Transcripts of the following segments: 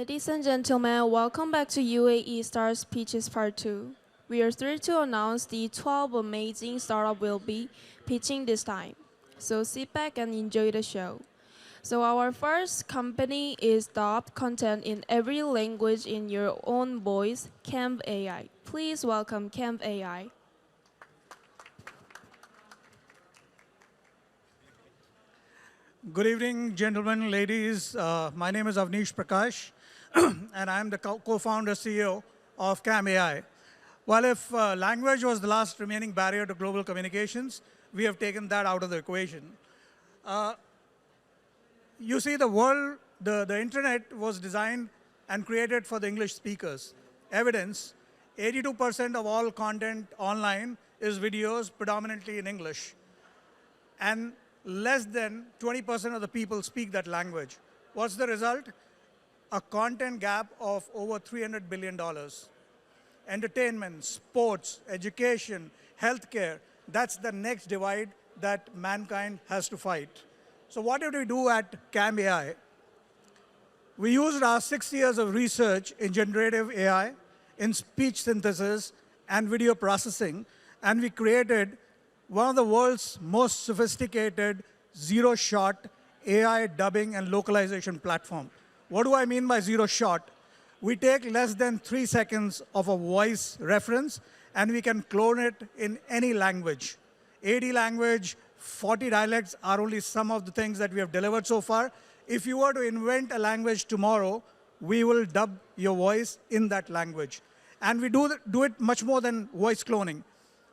Ladies and gentlemen, welcome back to UAE Stars Pitches Part 2. We are thrilled to announce the 12 amazing startups will be pitching this time. So sit back and enjoy the show. So our first company is dubbed content in every language in your own voice, COMEUP AI. Please welcome COMEUP AI. Good evening, gentlemen, ladies. My name is Avnish Prakash, and I'm the co-founder CEO of CAM AI. Well, if language was the last remaining barrier to global communications, we have taken that out of the equation. You see, the world, the internet was designed and created for the English speakers. Evidence, 82% of all content online is videos predominantly in English. And less than 20% of the people speak that language. What's the result? A content gap of over $300 billion. Entertainment, sports, education, healthcare, that's the next divide that mankind has to fight. So what did we do at CAM AI? We used our 6 years of research in generative AI, in speech synthesis, and video processing, and we created one of the world's most sophisticated zero-shot AI dubbing and localization platform. What do I mean by zero-shot? We take less than 3 seconds of a voice reference, and we can clone it in any language. 80 language, 40 dialects are only some of the things that we have delivered so far. If you were to invent a language tomorrow, we will dub your voice in that language. And we do it much more than voice cloning.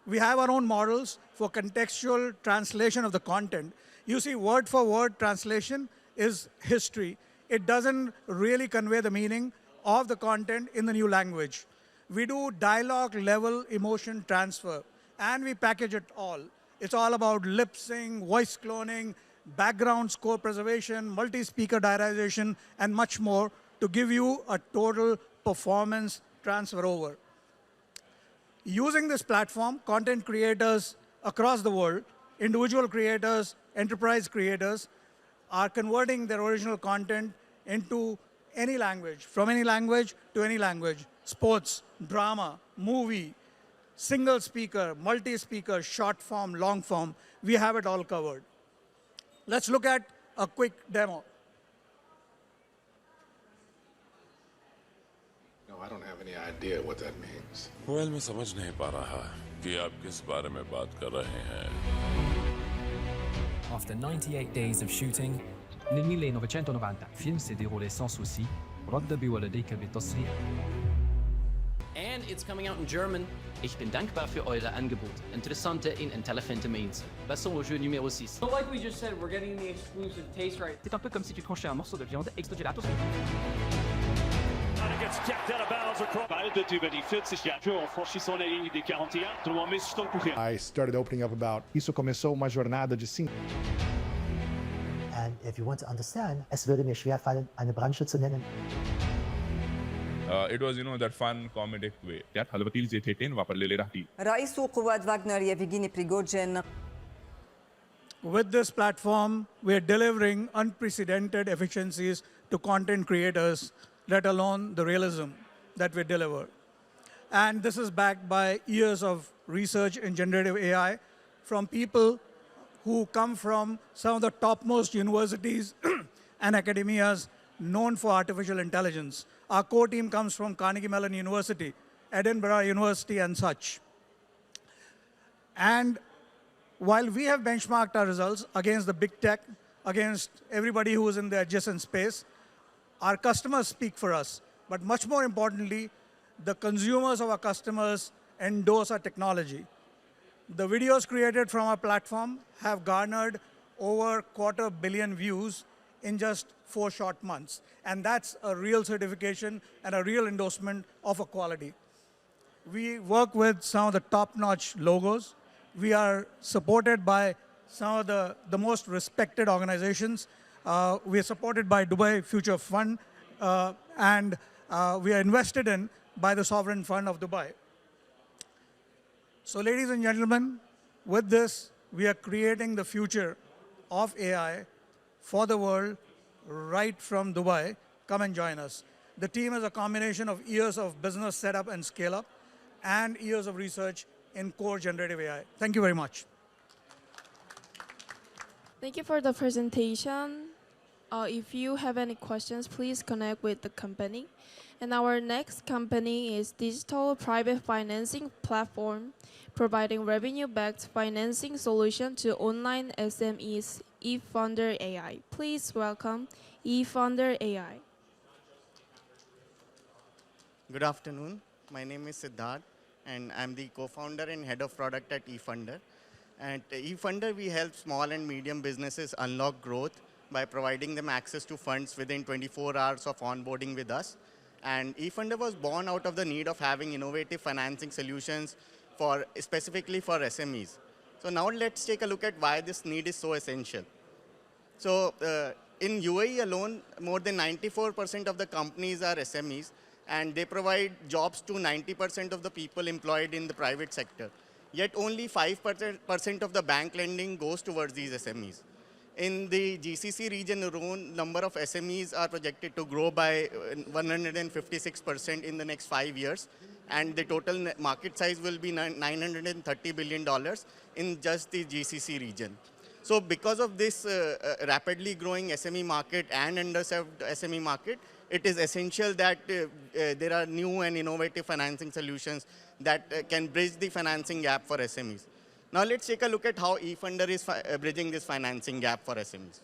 We have our own models for contextual translation of the content. You see, word-for-word translation is history. It doesn't really convey the meaning of the content in the new language. We do dialogue-level emotion transfer, and we package it all. It's all about lip sync, voice cloning, background score preservation, multi-speaker diarization, and much more to give you a total performance transfer over. Using this platform, content creators across the world, individual creators, enterprise creators, are converting their original content into any language, from any language to any language. Sports, drama, movie, single speaker, multi-speaker, short form, long form, we have it all covered. Let's look at a quick demo. I don't have any idea what that means. मैं समझ नहीं पा रहा कि आप किस बारे में बात कर रहे हैं. After 98 days of shooting, nel 1990 il film s'est déroulé sans souci. رد بولديك بالتصريح. And it's coming out in German. Ich bin dankbar für eure Angebot. Interessante in intelligente Means. Passons au jeu numéro 6. So like we just said, we're getting the exclusive taste right. C'est un peu comme si tu tranchais un morceau de viande explosé. Baldert über die 40 Jahre Forschung der Linie de 41, do momento estão correndo. I started opening up about isso começou uma jornada de 5. And if you want to understand, es würde mir schwerfallen, eine Branche zu nennen. It was, that fun comedic way. यार हलवतील जे थे ten वापरलेले राहतील. رئيس قوات فاغنر يفيغيني بريغوجين. With this platform, we are delivering unprecedented efficiencies to content creators, let alone the realism that we deliver. And this is backed by years of research in generative AI from people who come from some of the topmost universities and academias known for artificial intelligence. Our core team comes from Carnegie Mellon University, Edinburgh University, and such. And while we have benchmarked our results against the big tech, against everybody who is in the adjacent space, our customers speak for us. But much more importantly, the consumers of our customers endorse our technology. The videos created from our platform have garnered over 250 million views in just 4 short months. And that's a real certification and a real endorsement of a quality. We work with some of the top-notch logos. We are supported by some of the most respected organizations. We are supported by Dubai Future Fund, and we are invested in by the Sovereign Fund of Dubai. So ladies and gentlemen, with this, we are creating the future of AI for the world right from Dubai. Come and join us. The team is a combination of years of business setup and scale up and years of research in core generative AI. Thank you very much. Thank you for the presentation. If you have any questions, please connect with the company. And our next company is Digital Private Financing Platform, providing revenue-backed financing solution to online SMEs, eFunder AI. Please welcome eFunder AI. Good afternoon. My name is Siddharth, and I'm the co-founder and head of product at eFunder. At eFunder, we help small and medium businesses unlock growth by providing them access to funds within 24 hours of onboarding with us. And eFunder was born out of the need of having innovative financing solutions specifically for SMEs. So now let's take a look at why this need is so essential. So in UAE alone, more than 94% of the companies are SMEs, and they provide jobs to 90% of the people employed in the private sector. Yet only 5% of the bank lending goes towards these SMEs. In the GCC region alone, number of SMEs are projected to grow by 156% in the next 5 years, and the total market size will be $930 billion in just the GCC region. So because of this rapidly growing SME market and underserved SME market, it is essential that there are new and innovative financing solutions that can bridge the financing gap for SMEs. Now let's take a look at how eFunder is bridging this financing gap for SMEs.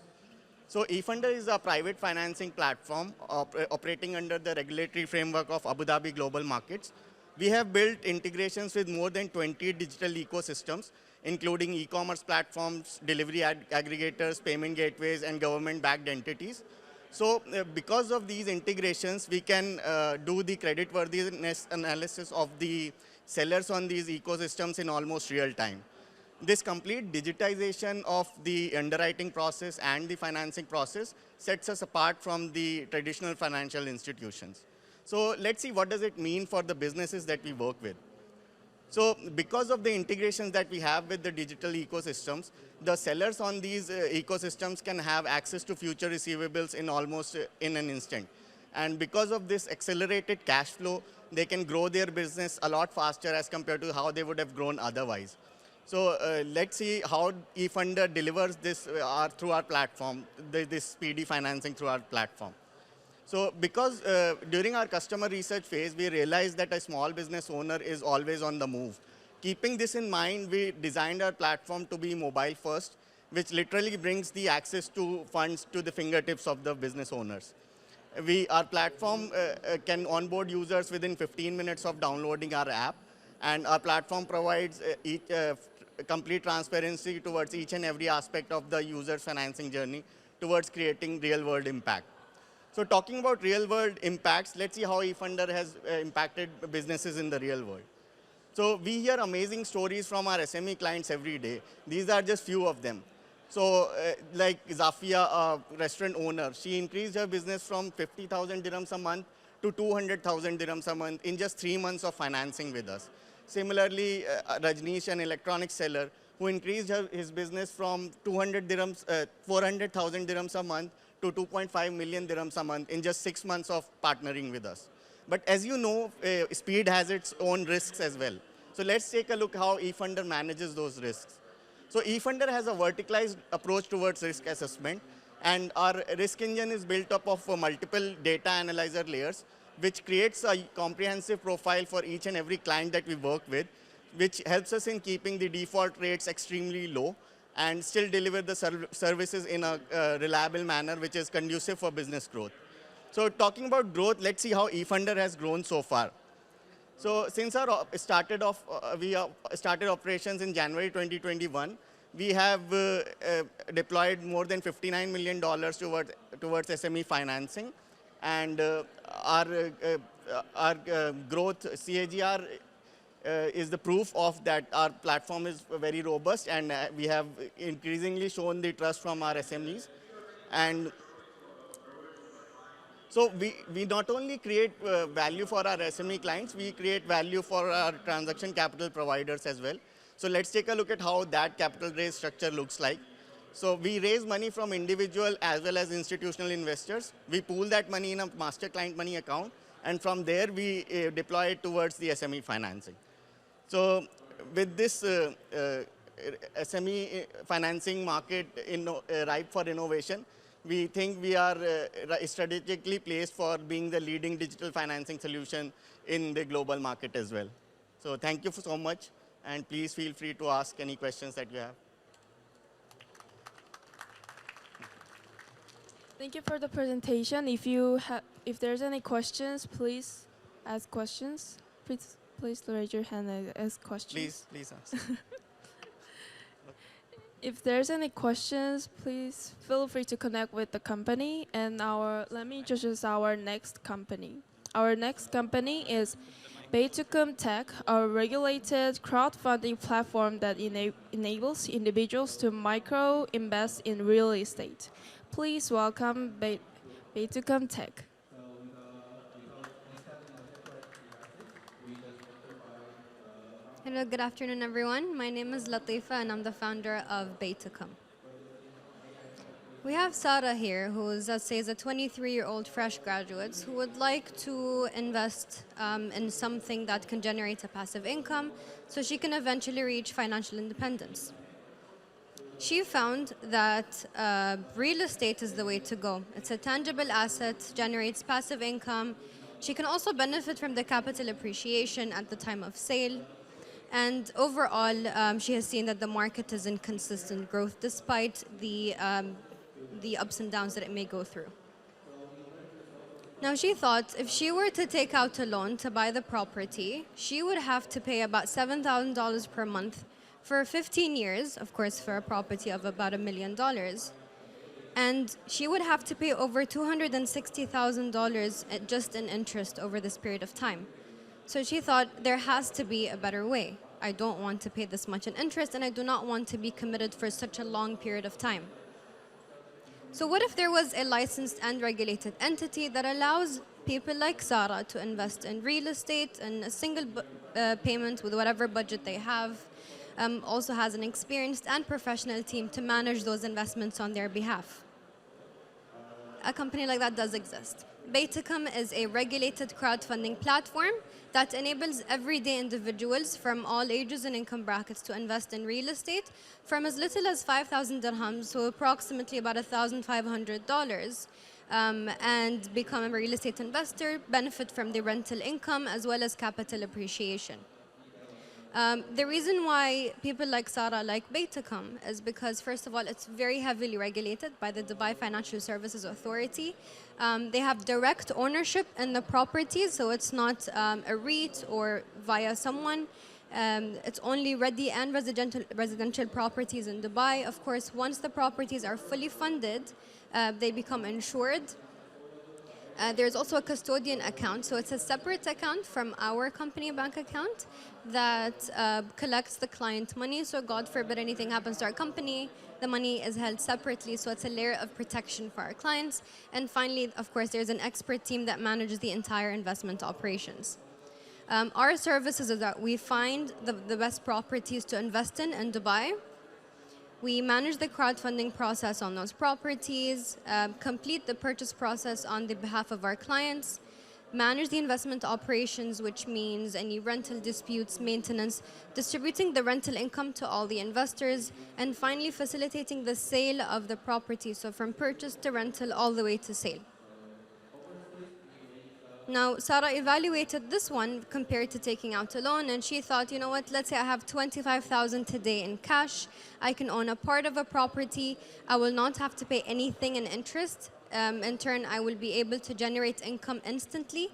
So eFunder is a private financing platform operating under the regulatory framework of Abu Dhabi Global Markets. We have built integrations with more than 20 digital ecosystems, including e-commerce platforms, delivery aggregators, payment gateways, and government-backed entities. So because of these integrations, we can do the creditworthiness analysis of the sellers on these ecosystems in almost real time. This complete digitization of the underwriting process and the financing process sets us apart from the traditional financial institutions. So let's see what does it mean for the businesses that we work with. So because of the integrations that we have with the digital ecosystems, the sellers on these ecosystems can have access to future receivables in almost in an instant. And because of this accelerated cash flow, they can grow their business a lot faster as compared to how they would have grown otherwise. So let's see how eFunder delivers this through our platform, this speedy financing through our platform. So because during our customer research phase, we realized that a small business owner is always on the move. Keeping this in mind, we designed our platform to be mobile first, which literally brings the access to funds to the fingertips of the business owners. Our platform can onboard users within 15 minutes of downloading our app, and our platform provides complete transparency towards each and every aspect of the user's financing journey towards creating real-world impact. So talking about real-world impacts, let's see how eFunder has impacted businesses in the real world. So we hear amazing stories from our SME clients every day. These are just few of them. So like Zafia, a restaurant owner, she increased her business from 50,000 dirhams a month to 200,000 dirhams a month in just 3 months of financing with us. Similarly, Rajneesh, an electronics seller, who increased his business from 400,000 dirhams a month to 2.5 million dirhams a month in just 6 months of partnering with us. But as you know, speed has its own risks as well. So let's take a look how eFunder manages those risks. So eFunder has a verticalized approach towards risk assessment, and our risk engine is built up of multiple data analyzer layers, which creates a comprehensive profile for each and every client that we work with, which helps us in keeping the default rates extremely low and still deliver the services in a reliable manner, which is conducive for business growth. So talking about growth, let's see how eFunder has grown so far. So since we started operations in January 2021, we have deployed more than $59 million towards SME financing, and our growth CAGR is the proof of that. Our platform is very robust, and we have increasingly shown the trust from our SMEs. And so we not only create value for our SME clients, we create value for our transaction capital providers as well. So let's take a look at how that capital raise structure looks like. So we raise money from individual as well as institutional investors. We pool that money in a master client money account, and from there we deploy it towards the SME financing. So with this SME financing market ripe for innovation, we think we are strategically placed for being the leading digital financing solution in the global market as well. So thank you so much, and please feel free to ask any questions that you have. Thank you for the presentation. If there's any questions, please ask questions. Please raise your hand and ask questions. Please ask. If there's any questions, please feel free to connect with the company. And let me introduce our next company. Our next company is COMEUP, a regulated crowdfunding platform that enables individuals to micro-invest in real estate. Please welcome COMEUP. Hello, good afternoon, everyone. My name is Latifa, and I'm the founder of COMEUP. We have Sarah here, who is, let's say, is a 23-year-old fresh graduate who would like to invest in something that can generate a passive income so she can eventually reach financial independence. She found that real estate is the way to go. It's a tangible asset, generates passive income. She can also benefit from the capital appreciation at the time of sale. And overall, she has seen that the market is in consistent growth despite the ups and downs that it may go through. Now, she thought if she were to take out a loan to buy the property, she would have to pay about $7,000 per month for 15 years, of course, for a property of about $1 million. And she would have to pay over $260,000 just in interest over this period of time. So she thought there has to be a better way. I don't want to pay this much in interest, and I do not want to be committed for such a long period of time. So what if there was a licensed and regulated entity that allows people like Sarah to invest in real estate and a single payment with whatever budget they have, also has an experienced and professional team to manage those investments on their behalf? A company like that does exist. COMEUP is a regulated crowdfunding platform that enables everyday individuals from all ages and income brackets to invest in real estate from as little as 5,000 dirhams, so approximately about $1,500, and become a real estate investor, benefit from the rental income as well as capital appreciation. The reason why people like Sarah like COMEUP is because, first of all, it's very heavily regulated by the Dubai Financial Services Authority. They have direct ownership in the properties, so it's not a REIT or via someone. It's only ready and residential properties in Dubai. Of course, once the properties are fully funded, they become insured. There's also a custodian account, so it's a separate account from our company bank account that collects the client money. So God forbid anything happens to our company, the money is held separately, so it's a layer of protection for our clients. And finally, of course, there's an expert team that manages the entire investment operations. Our services is that we find the best properties to invest in Dubai. We manage the crowdfunding process on those properties, complete the purchase process on the behalf of our clients, manage the investment operations, which means any rental disputes, maintenance, distributing the rental income to all the investors, and finally facilitating the sale of the property, so from purchase to rental all the way to sale. Now, Sarah evaluated this one compared to taking out a loan, and she thought, you know what, let's say I have 25,000 today in cash. I can own a part of a property. I will not have to pay anything in interest. In turn, I will be able to generate income instantly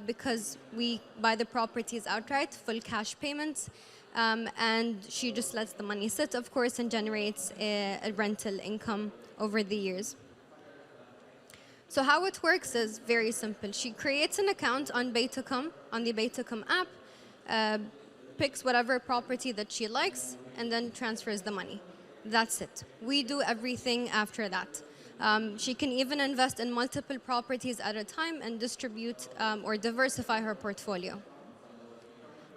because we buy the properties outright, full cash payments. And she just lets the money sit, of course, and generates a rental income over the years. So how it works is very simple. She creates an account on COMEUP, on the COMEUP app, picks whatever property that she likes, and then transfers the money. That's it. We do everything after that. She can even invest in multiple properties at a time and distribute or diversify her portfolio.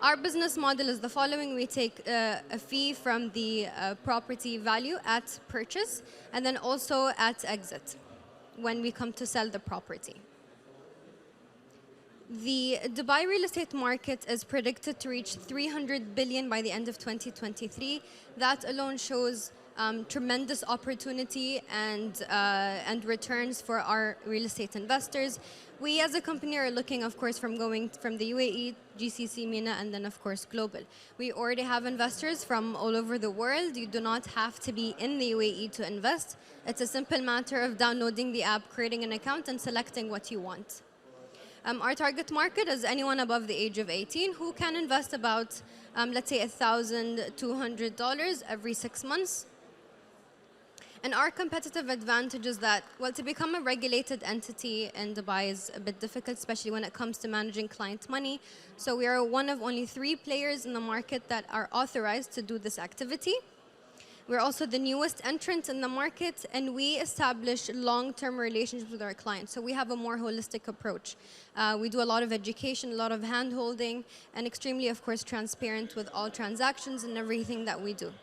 Our business model is the following. We take a fee from the property value at purchase and then also at exit when we come to sell the property. The Dubai real estate market is predicted to reach 300 billion by the end of 2023. That alone shows tremendous opportunity and returns for our real estate investors. We as a company are looking, of course, from going from the UAE, GCC, MENA, and then, of course, global. We already have investors from all over the world. You do not have to be in the UAE to invest. It's a simple matter of downloading the app, creating an account, and selecting what you want. Our target market is anyone above the age of 18 who can invest about, let's say, $1,200 every 6 months. And our competitive advantage is that, well, to become a regulated entity in Dubai is a bit difficult, especially when it comes to managing client money. So we are one of only 3 players in the market that are authorized to do this activity. We're also the newest entrant in the market, and we establish long-term relationships with our clients. So we have a more holistic approach. We do a lot of education, a lot of hand-holding, and extremely, of course, transparent with all transactions and everything that we do.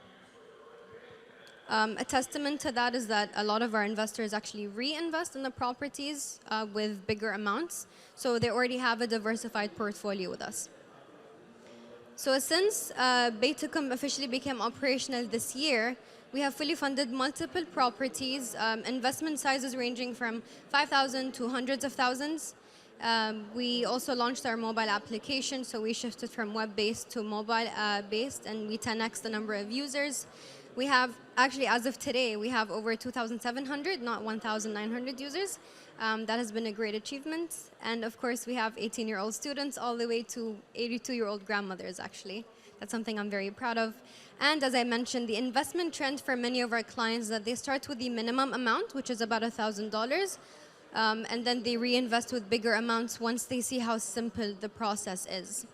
A testament to that is that a lot of our investors actually reinvest in the properties with bigger amounts. So they already have a diversified portfolio with us. So since Baytecom officially became operational this year, we have fully funded multiple properties, investment sizes ranging from 5,000 to hundreds of thousands. We also launched our mobile application, so we shifted from web-based to mobile-based, and we 10x the number of users. We have, actually, as of today, we have over 2,700, not 1,900 users. That has been a great achievement. And of course, we have 18-year-old students all the way to 82-year-old grandmothers, actually. That's something I'm very proud of. And as I mentioned, the investment trend for many of our clients is that they start with the minimum amount, which is about $1,000, and then they reinvest with bigger amounts once they see how simple the process is.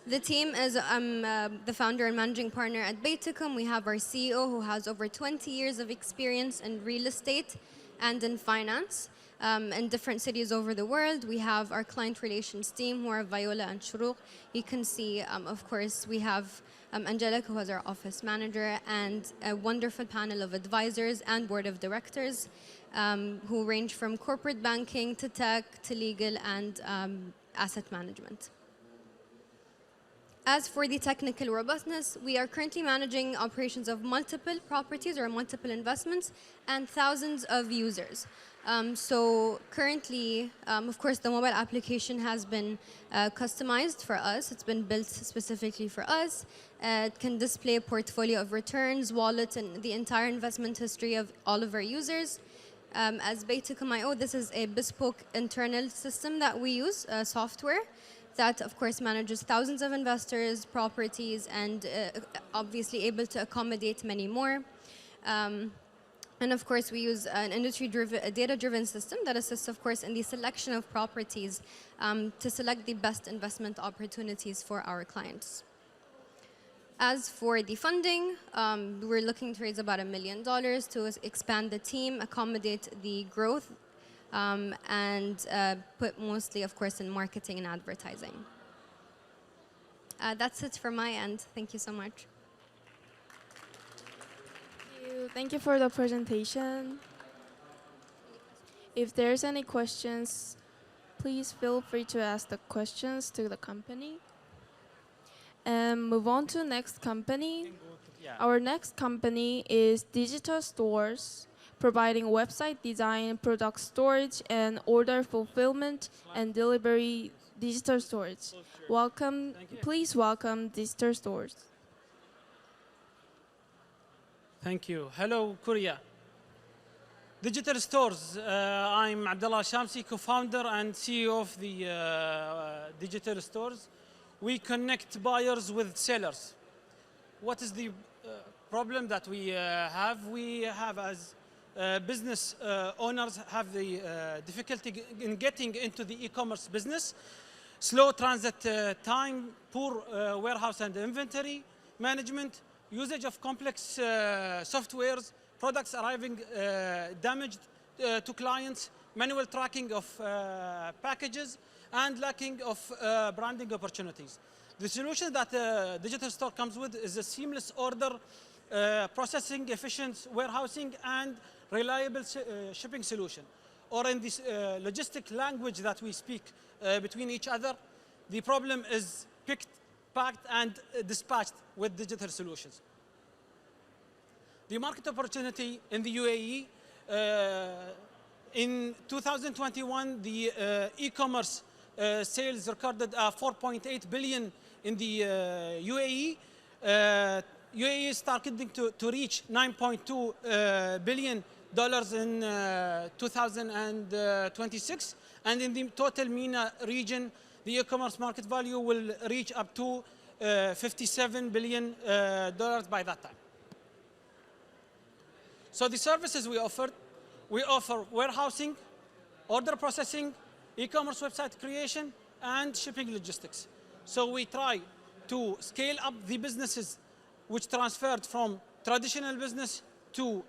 The team is the founder and managing partner at Baytecom. We have our CEO who has over 20 years of experience in real estate and in finance in different cities over the world. We have our client relations team who are Viola and Shuruq. You can see, of course, we have Angelica, who is our office manager, and a wonderful panel of advisors and board of directors who range from corporate banking to tech to legal and asset management. As for the technical robustness, we are currently managing operations of multiple properties or multiple investments and thousands of users. So currently, of course, the mobile application has been customized for us. It's been built specifically for us. It can display a portfolio of returns, wallets, and the entire investment history of all of our users. As Baytecom.io, this is a bespoke internal system that we use, software, that, of course, manages thousands of investors, properties, and obviously able to accommodate many more. And of course, we use an industry-driven, data-driven system that assists, of course, in the selection of properties to select the best investment opportunities for our clients. As for the funding, we're looking to raise about $1 million to expand the team, accommodate the growth, and put mostly, of course, in marketing and advertising. That's it from my end. Thank you so much. Thank you for the presentation. If there's any questions, please feel free to ask the questions to the company. And move on to the next company. Our next company is Digital Stores, providing website design, product storage, and order fulfillment and delivery digital storage. Welcome, please welcome Digital Stores. Thank you. Hello, Korea. Digital Stores. I'm Abdullah Shamsi, co-founder and CEO of the Digital Stores. We connect buyers with sellers. What is the problem that we have? We have, as business owners, have the difficulty in getting into the e-commerce business. Slow transit time, poor warehouse and inventory management, usage of complex softwares, products arriving damaged to clients, manual tracking of packages, and lacking of branding opportunities. The solution that digital store comes with is a seamless order processing, efficient warehousing, and reliable shipping solution. Or in this logistic language that we speak between each other, the problem is picked, packed, and dispatched with digital solutions. The market opportunity in the UAE, in 2021, the e-commerce sales recorded 4.8 billion in the UAE. UAE is targeting to reach $9.2 billion in 2026, and in the total MENA region, the e-commerce market value will reach up to $57 billion by that time. So the services we offer warehousing, order processing, e-commerce website creation, and shipping logistics. So we try to scale up the businesses which transferred from traditional business to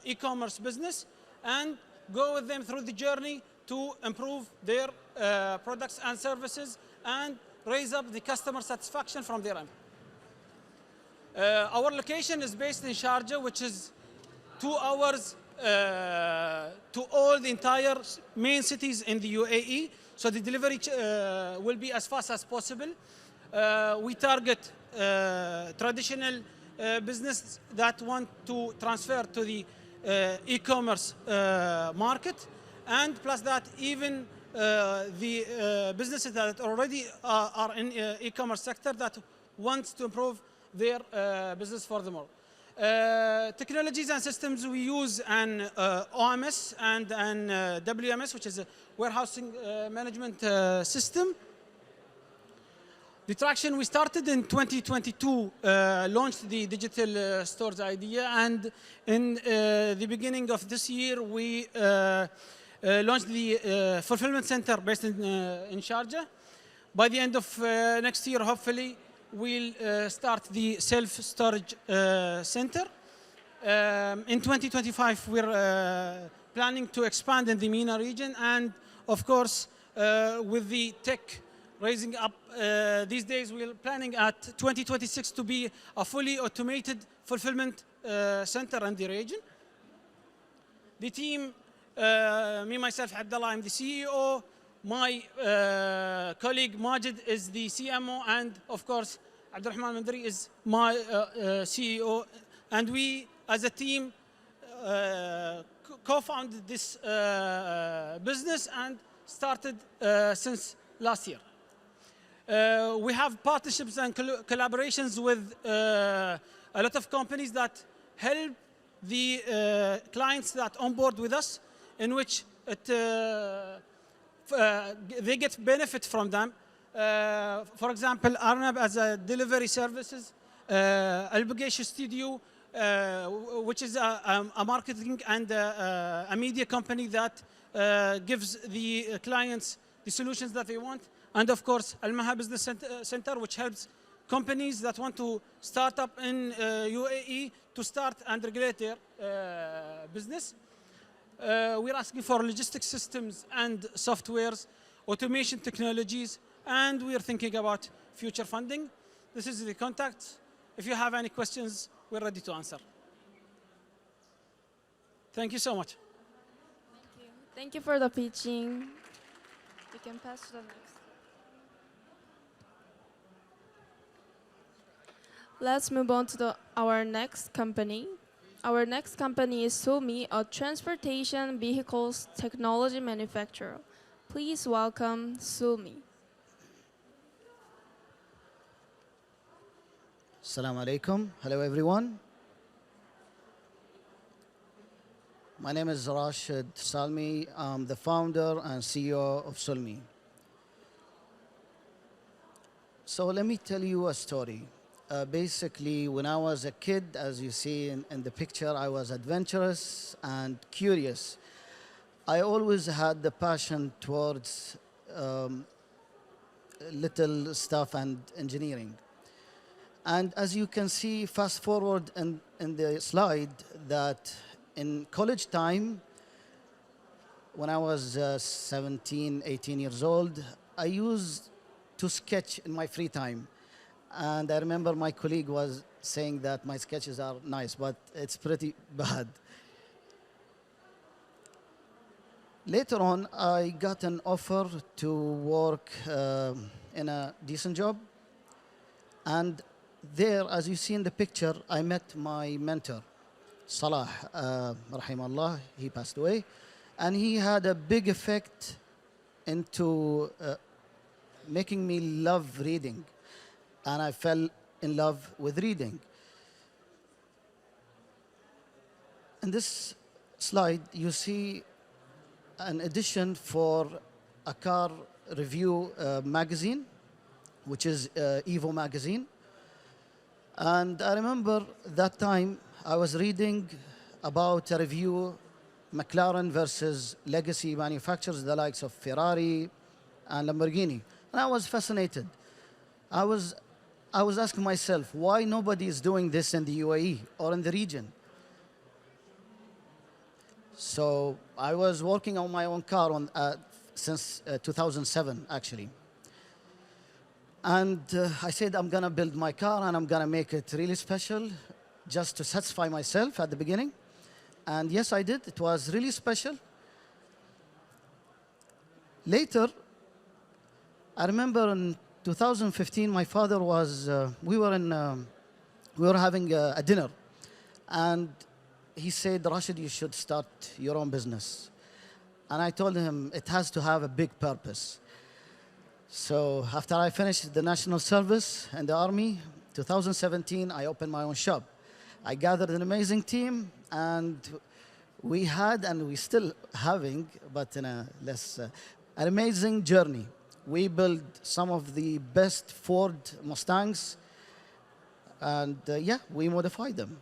e-commerce business, and go with them through the journey to improve their products and services and raise up the customer satisfaction from their end. Our location is based in Sharjah, which is 2 hours to all the entire main cities in the UAE. So the delivery will be as fast as possible. We target traditional business that want to transfer to the e-commerce market, and plus that, even the businesses that already are in e-commerce sector that wants to improve their business furthermore. Technologies and systems we use an OMS and an WMS, which is a warehousing management system. The traction we started in 2022, launched the digital stores idea, and in the beginning of this year we launched the fulfillment center based in Sharjah. By the end of next year, hopefully, we'll start the self-storage center. In 2025, we're planning to expand in the MENA region, and of course, with the tech raising up these days, we're planning at 2026 to be a fully automated fulfillment center in the region. The team, me, myself, Abdullah, I'm the CEO. My colleague Majid is the CMO, and of course, Abdurrahman Mandri is my CEO. And we, as a team, co-founded this business and started since last year. We have partnerships and collaborations with a lot of companies that help the clients that onboard with us, in which they get benefit from them. For example, Arnab as a delivery services, Albugesh Studio, which is a marketing and a media company that gives the clients the solutions that they want. And of course, Al-Maha Business Center, which helps companies that want to start up in UAE to start and regulate their business. We're asking for logistics systems and softwares, automation technologies, and we're thinking about future funding. This is the contact. If you have any questions, we're ready to answer. Thank you so much. Thank you. Thank you for the pitching. You can pass to the next. Let's move on to our next company. Our next company is Sumi, a transportation vehicles technology manufacturer. Please welcome Sumi. Assalamu alaikum. Hello, everyone. My name is Rashid Salmi. I'm the founder and CEO of Sulmi. So let me tell you a story. Basically, when I was a kid, as you see in the picture, I was adventurous and curious. I always had the passion towards little stuff and engineering. And as you can see, fast forward in the slide, that in college time, when I was 17, 18 years old, I used to sketch in my free time. And I remember my colleague was saying that my sketches are nice, but it's pretty bad. Later on, I got an offer to work in a decent job. And there, as you see in the picture, I met my mentor, Salah, rahimahullah. He passed away. And he had a big effect into making me love reading. And I fell in love with reading. In this slide, you see an edition for a car review magazine, which is Evo magazine. And I remember that time I was reading about a review, McLaren versus legacy manufacturers, the likes of Ferrari and Lamborghini. And I was fascinated. I was asking myself, why nobody is doing this in the UAE or in the region? So I was working on my own car since 2007, actually. And I said, I'm going to build my car and I'm going to make it really special just to satisfy myself at the beginning. And yes, I did. It was really special. Later, I remember in 2015, my father was, we were having a dinner. And he said, Rashid, you should start your own business. And I told him, it has to have a big purpose. So after I finished the national service in the army, 2017, I opened my own shop. I gathered an amazing team, and we had, and we still having, but in a less, an amazing journey. We built some of the best Ford Mustangs, and yeah, we modified them.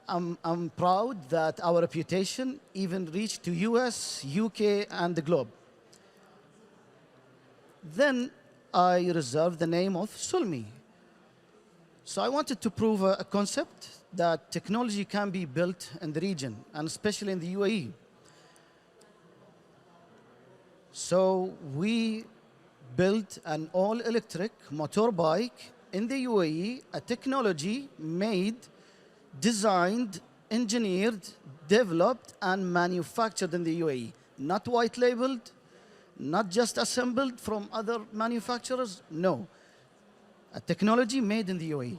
I'm proud that our reputation even reached to US, UK, and the globe. Then I reserved the name of Sulmi. So I wanted to prove a concept that technology can be built in the region, and especially in the UAE. So we built an all-electric motorbike in the UAE, a technology made, designed, engineered, developed, and manufactured in the UAE. Not white-labeled, not just assembled from other manufacturers, no. A technology made in the UAE.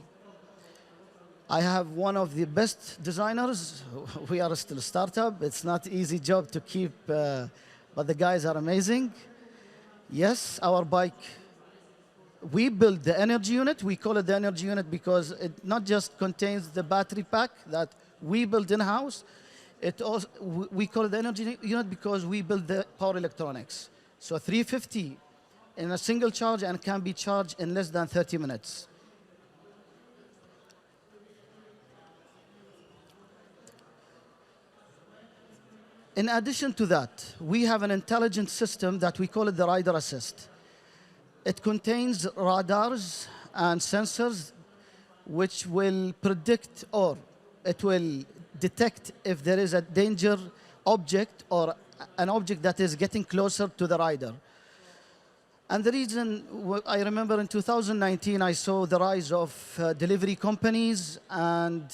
I have one of the best designers. We are still a startup. It's not an easy job to keep, but the guys are amazing. Yes, our bike, we build the energy unit. We call it the energy unit because it not just contains the battery pack that we build in-house. It also, we call it the energy unit because we build the power electronics. So 350 in a single charge and can be charged in less than 30 minutes. In addition to that, we have an intelligent system that we call it the Rider Assist. It contains radars and sensors which will predict, or it will detect if there is a danger object or an object that is getting closer to the rider. And the reason, I remember in 2019, I saw the rise of delivery companies, and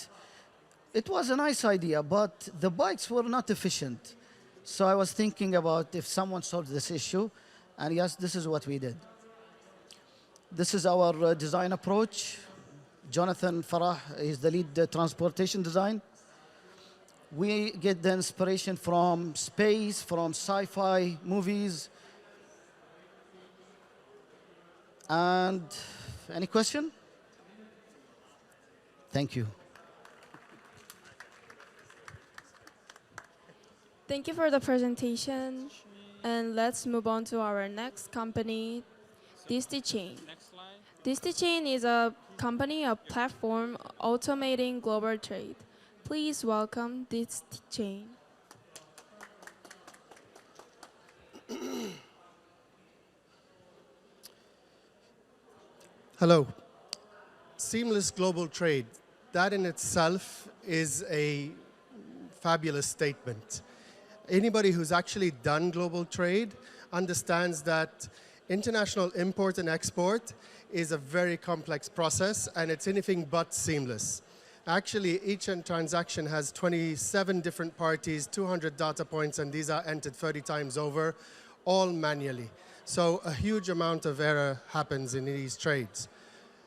it was a nice idea, but the bikes were not efficient. So I was thinking about if someone solved this issue, and yes, this is what we did. This is our design approach. Jonathan Farah is the lead transportation design. We get the inspiration from space, from sci-fi movies. And any question? Thank you. Thank you for the presentation. And let's move on to our next company, DistiChain. DistiChain is a company, a platform automating global trade. Please welcome DistiChain. Hello. Seamless global trade, that in itself is a fabulous statement. Anybody who's actually done global trade understands that international import and export is a very complex process, and it's anything but seamless. Actually, each transaction has 27 different parties, 200 data points, and these are entered 30 times over, all manually. So a huge amount of error happens in these trades.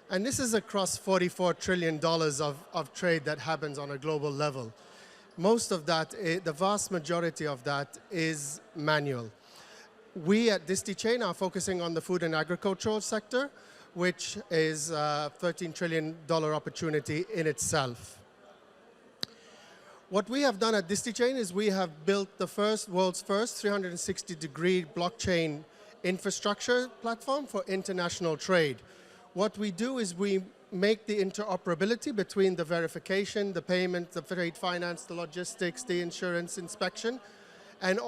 And this is across $44 trillion of trade that happens on a global level. Most of that, the vast majority of that is manual. We at DistiChain are focusing on the food and agricultural sector, which is a $13 trillion opportunity in itself. What we have done at DistiChain is we have built the world's first 360-degree blockchain infrastructure platform for international trade. What we do is we make the interoperability between the verification, the payment, the trade finance, the logistics, the insurance inspection, and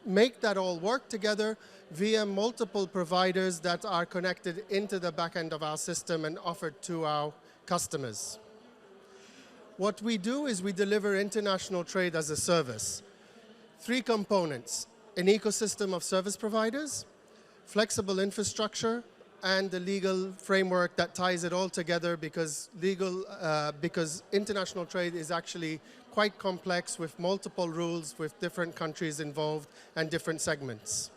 make that all work together via multiple providers that are connected into the back end of our system and offered to our customers. What we do is we deliver international trade as a service. 3 components: an ecosystem of service providers, flexible infrastructure, and the legal framework that ties it all together, because international trade is actually quite complex with multiple rules, with different countries involved and different segments.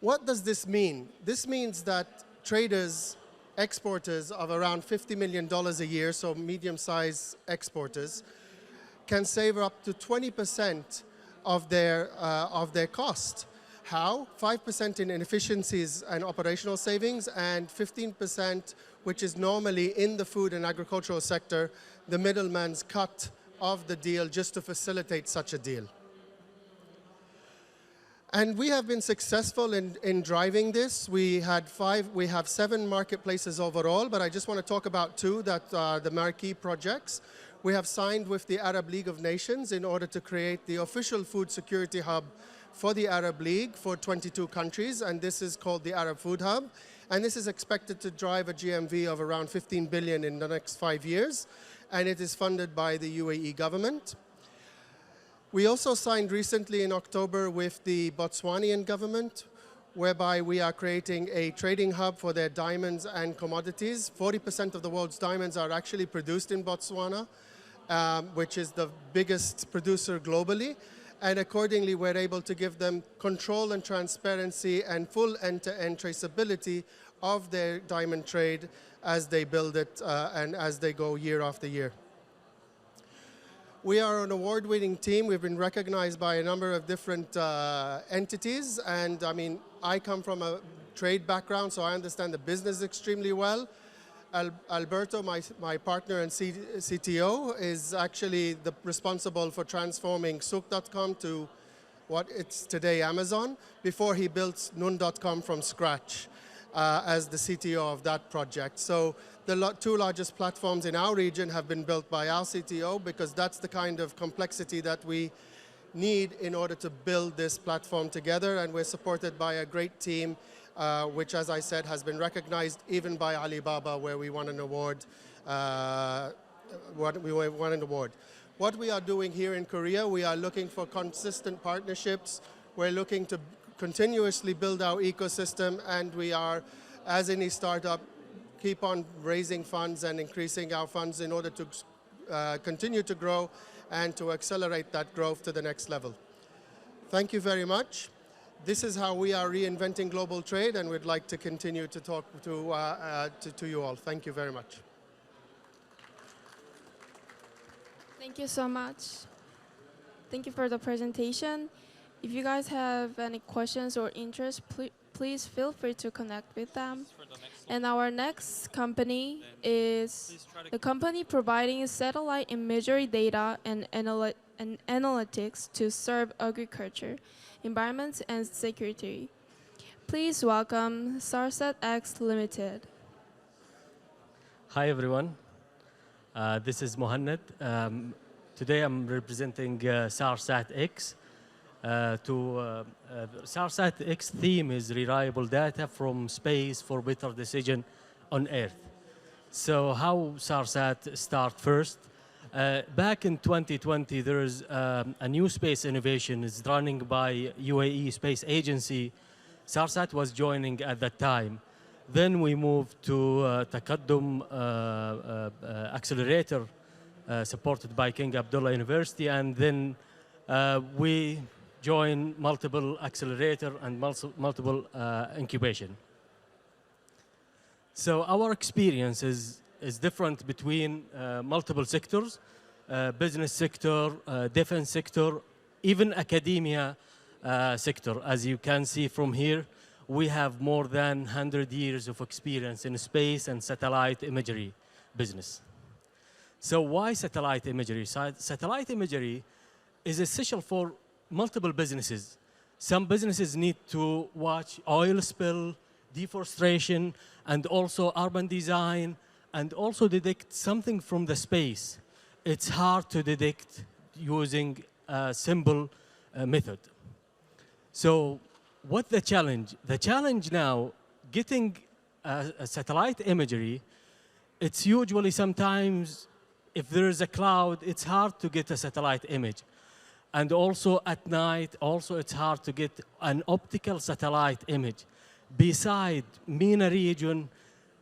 What does this mean? This means that traders, exporters of around $50 million a year, so medium-sized exporters, can save up to 20% of their cost. How? 5% in inefficiencies and operational savings, and 15%, which is normally in the food and agricultural sector, the middleman's cut of the deal just to facilitate such a deal. And we have been successful in driving this. We have 7 marketplaces overall, but I just want to talk about 2 that are the marquee projects. We have signed with the Arab League of Nations in order to create the official food security hub for the Arab League for 22 countries, and this is called the Arab Food Hub. And this is expected to drive a GMV of around 15 billion in the next 5 years, and it is funded by the UAE government. We also signed recently in October with the Botswanian government, whereby we are creating a trading hub for their diamonds and commodities. 40% of the world's diamonds are actually produced in Botswana, which is the biggest producer globally. And accordingly, we're able to give them control and transparency and full end-to-end traceability of their diamond trade as they build it and as they go year after year. We are an award-winning team. We've been recognized by a number of different entities. And I mean, I come from a trade background, so I understand the business extremely well. Alberto, my partner and CTO, is actually responsible for transforming Souk.com to what it's today Amazon, before he built Noon.com from scratch as the CTO of that project. So the 2 largest platforms in our region have been built by our CTO, because that's the kind of complexity that we need in order to build this platform together. And we're supported by a great team, which, as I said, has been recognized even by Alibaba, where we won an award. What we are doing here in Korea, we are looking for consistent partnerships. We're looking to continuously build our ecosystem, and we are, as any startup, keep on raising funds and increasing our funds in order to continue to grow and to accelerate that growth to the next level. Thank you very much. This is how we are reinventing global trade, and we'd like to continue to talk to you all. Thank you very much. Thank you so much. Thank you for the presentation. If you guys have any questions or interest, please feel free to connect with them. And our next company is the company providing satellite imagery data and analytics to serve agriculture, environment, and security. Please welcome Sarsat X Limited. Hi everyone, this is Mohanad. Today I'm representing Sarsat X. Sarsat X theme is reliable data from space for better decision on Earth. So how Sarsat start first? Back in 2020, there is a new space innovation is running by UAE Space Agency. SARSAT was joining at that time. Then we moved to Takaddum Accelerator, supported by King Abdullah University, and then we joined multiple accelerator and multiple incubation. So our experience is different between multiple sectors, business sector, defense sector, even academia sector. As you can see from here, we have more than 100 years of experience in space and satellite imagery business. So why satellite imagery? Satellite imagery is essential for multiple businesses. Some businesses need to watch oil spill, deforestation, and also urban design, and also detect something from the space. It's hard to detect using a simple method. So what's the challenge? The challenge now, getting a satellite imagery, it's usually sometimes, if there is a cloud, it's hard to get a satellite image. And also at night, also it's hard to get an optical satellite image. Beside MENA region,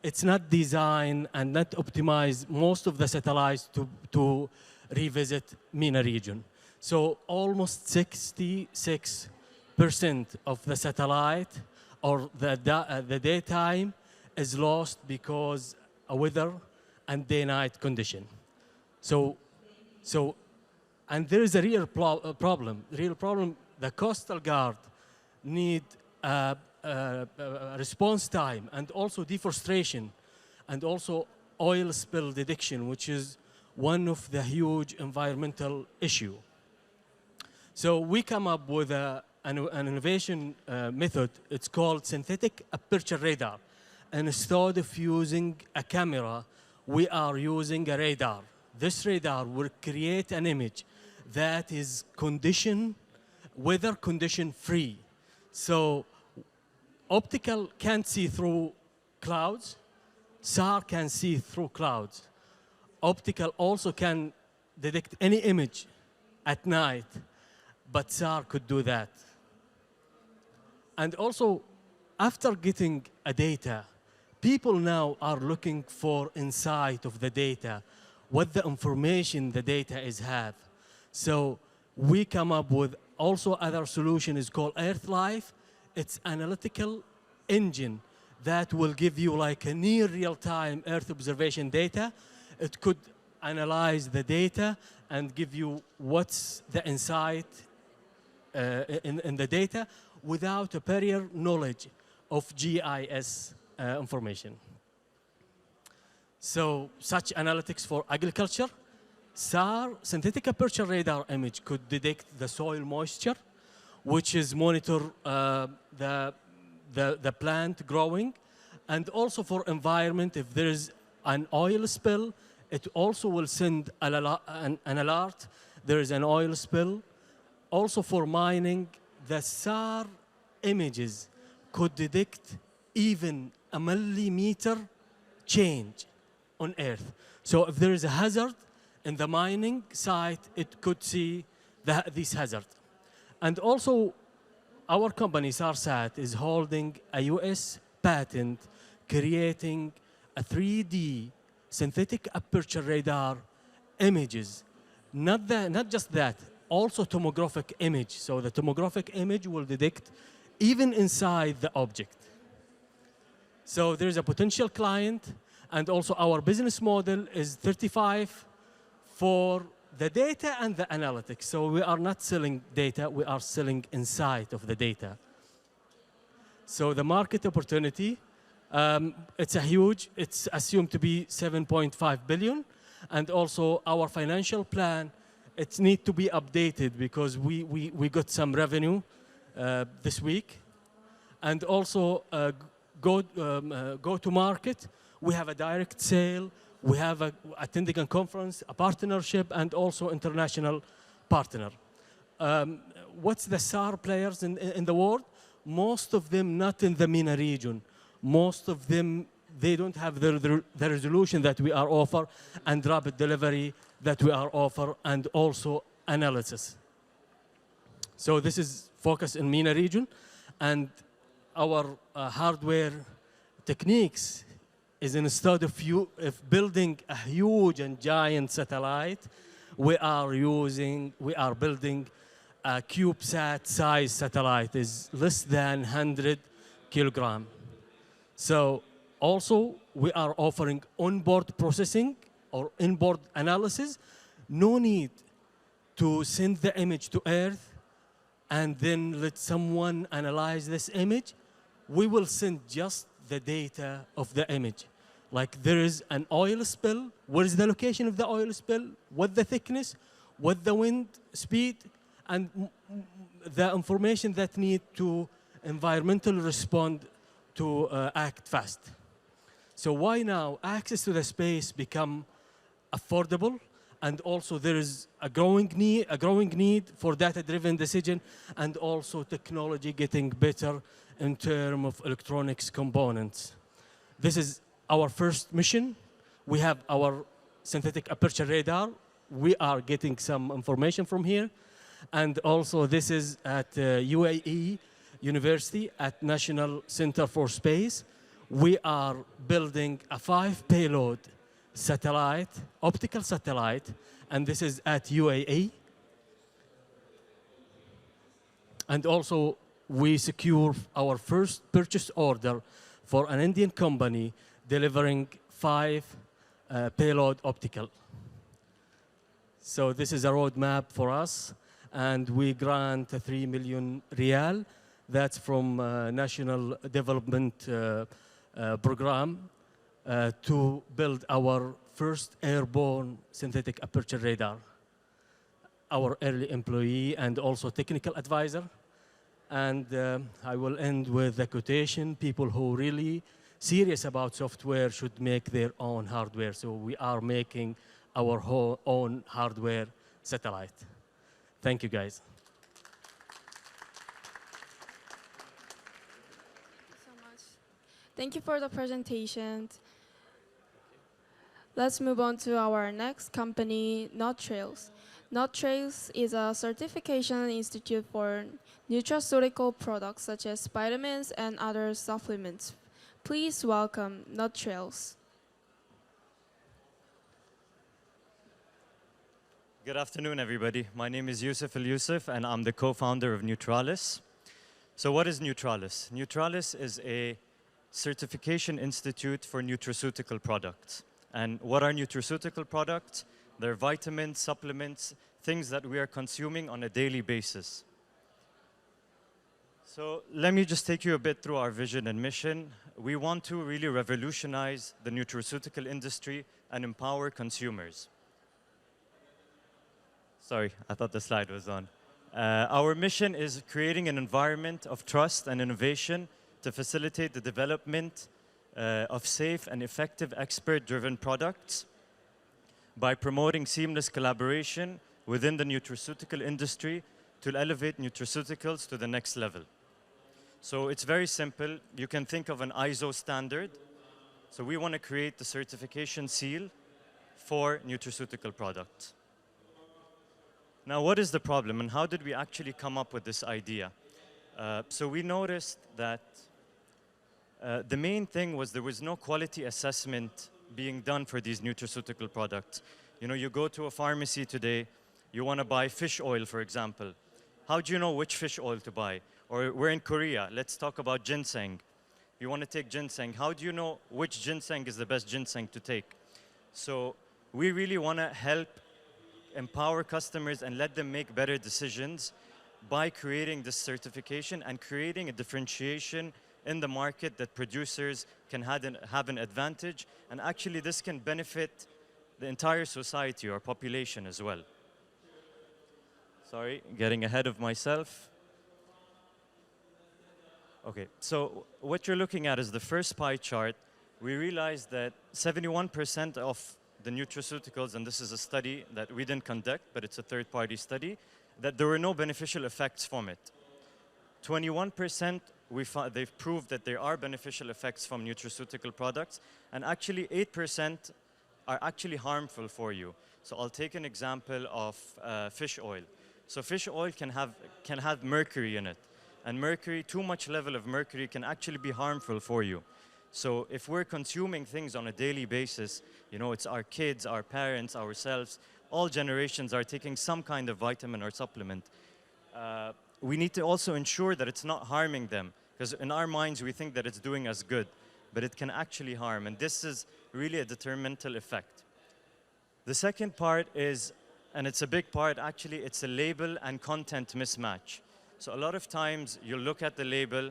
it's not designed and not optimized most of the satellites to revisit MENA region. So almost 66% of the satellite or the daytime is lost because of weather and day-night condition. And there is a real problem. The Coastal Guard need response time and also deforestation and also oil spill detection, which is one of the huge environmental issue. So we come up with an innovation method. It's called synthetic aperture radar. And instead of using a camera, we are using a radar. This radar will create an image that is weather condition free. So optical can't see through clouds. SAR can see through clouds. Optical also can detect any image at night, but SAR could do that. And also, after getting a data, people now are looking for insight of the data, what the information the data have. So we come up with also other solution is called EarthLife. It's analytical engine that will give you like a near real-time Earth observation data. It could analyze the data and give you what's the insight in the data without a prior knowledge of GIS information. So such analytics for agriculture. SAR, synthetic aperture radar image, could detect the soil moisture, which is monitor the plant growing. And also for environment, if there is an oil spill, it also will send an alert. There is an oil spill. Also for mining, the SAR images could detect even a millimeter change on Earth. So if there is a hazard in the mining site, it could see this hazard. And also, our company, SARSAT, is holding a US patent creating a 3D synthetic aperture radar images. Not just that, also tomographic image. So the tomographic image will detect even inside the object. So there's a potential client, and also our business model is 35 for the data and the analytics. So we are not selling data, we are selling insight of the data. So the market opportunity, it's a huge, it's assumed to be 7.5 billion. And also our financial plan, it needs to be updated because we got some revenue this week. And also go to market. We have a direct sale. We have attending a conference, a partnership, and also international partner. What's the SAR players in the world? Most of them not in the MENA region. Most of them, they don't have the resolution that we are offer, and rapid delivery that we are offer, and also analysis. So this is focused in MENA region, and our hardware techniques is instead of building a huge and giant satellite, we are building a CubeSat size satellite, is less than 100 kilogram. So also we are offering onboard processing or inboard analysis. No need to send the image to Earth and then let someone analyze this image. We will send just the data of the image. Like there is an oil spill, where is the location of the oil spill, what the thickness, what the wind speed, and the information that need to environmental respond to act fast. So why now access to the space become affordable, and also there is a growing need for data-driven decision, and also technology getting better in terms of electronics components. This is our first mission. We have our synthetic aperture radar. We are getting some information from here. And also this is at UAE University at National Center for Space. We are building a 5-payload satellite, optical satellite, and this is at UAE. And also we secure our first purchase order for an Indian company delivering 5 payload optical. So this is a roadmap for us, and we grant 3 million riyal. That's from National Development Program to build our first airborne synthetic aperture radar. Our early employee and also technical advisor. And I will end with the quotation: people who really serious about software should make their own hardware. So we are making our own hardware satellite. Thank you, guys. Thank you for the presentation. Let's move on to our next company, NotTrails. NotTrails is a certification institute for nutraceutical products such as vitamins and other supplements. Please welcome NotTrails. Good afternoon, everybody. My name is Yusuf Al-Yusuf, and I'm the co-founder of Neutralis. So what is Neutralis? Neutralis is a certification institute for nutraceutical products. And what are nutraceutical products? They're vitamins, supplements, things that we are consuming on a daily basis. So let me just take you a bit through our vision and mission. We want to really revolutionize the nutraceutical industry and empower consumers. Sorry, I thought the slide was on. Our mission is creating an environment of trust and innovation to facilitate the development of safe and effective expert-driven products by promoting seamless collaboration within the nutraceutical industry to elevate nutraceuticals to the next level. So it's very simple. You can think of an ISO standard. So we want to create the certification seal for nutraceutical products. Now, what is the problem, and how did we actually come up with this idea? So we noticed that the main thing was there was no quality assessment being done for these nutraceutical products. You know, you go to a pharmacy today, you want to buy fish oil, for example. How do you know which fish oil to buy? Or we're in Korea, let's talk about ginseng. You want to take ginseng, how do you know which ginseng is the best ginseng to take? So we really want to help empower customers and let them make better decisions by creating this certification and creating a differentiation in the market that producers can have an advantage. And actually this can benefit the entire society or population as well. Sorry, getting ahead of myself. Okay, so what you're looking at is the first pie chart. We realized that 71% of the nutraceuticals, and this is a study that we didn't conduct, but it's a third-party study, that there were no beneficial effects from it. 21% they've proved that there are beneficial effects from nutraceutical products, and actually 8% are actually harmful for you. So I'll take an example of fish oil. So fish oil can have mercury in it, and mercury, too much level of mercury can actually be harmful for you. So if we're consuming things on a daily basis, it's our kids, our parents, ourselves, all generations are taking some kind of vitamin or supplement. We need to also ensure that it's not harming them, because in our minds we think that it's doing us good, but it can actually harm, and this is really a detrimental effect. The second part is, and it's a big part actually, it's a label and content mismatch. So a lot of times you look at the label,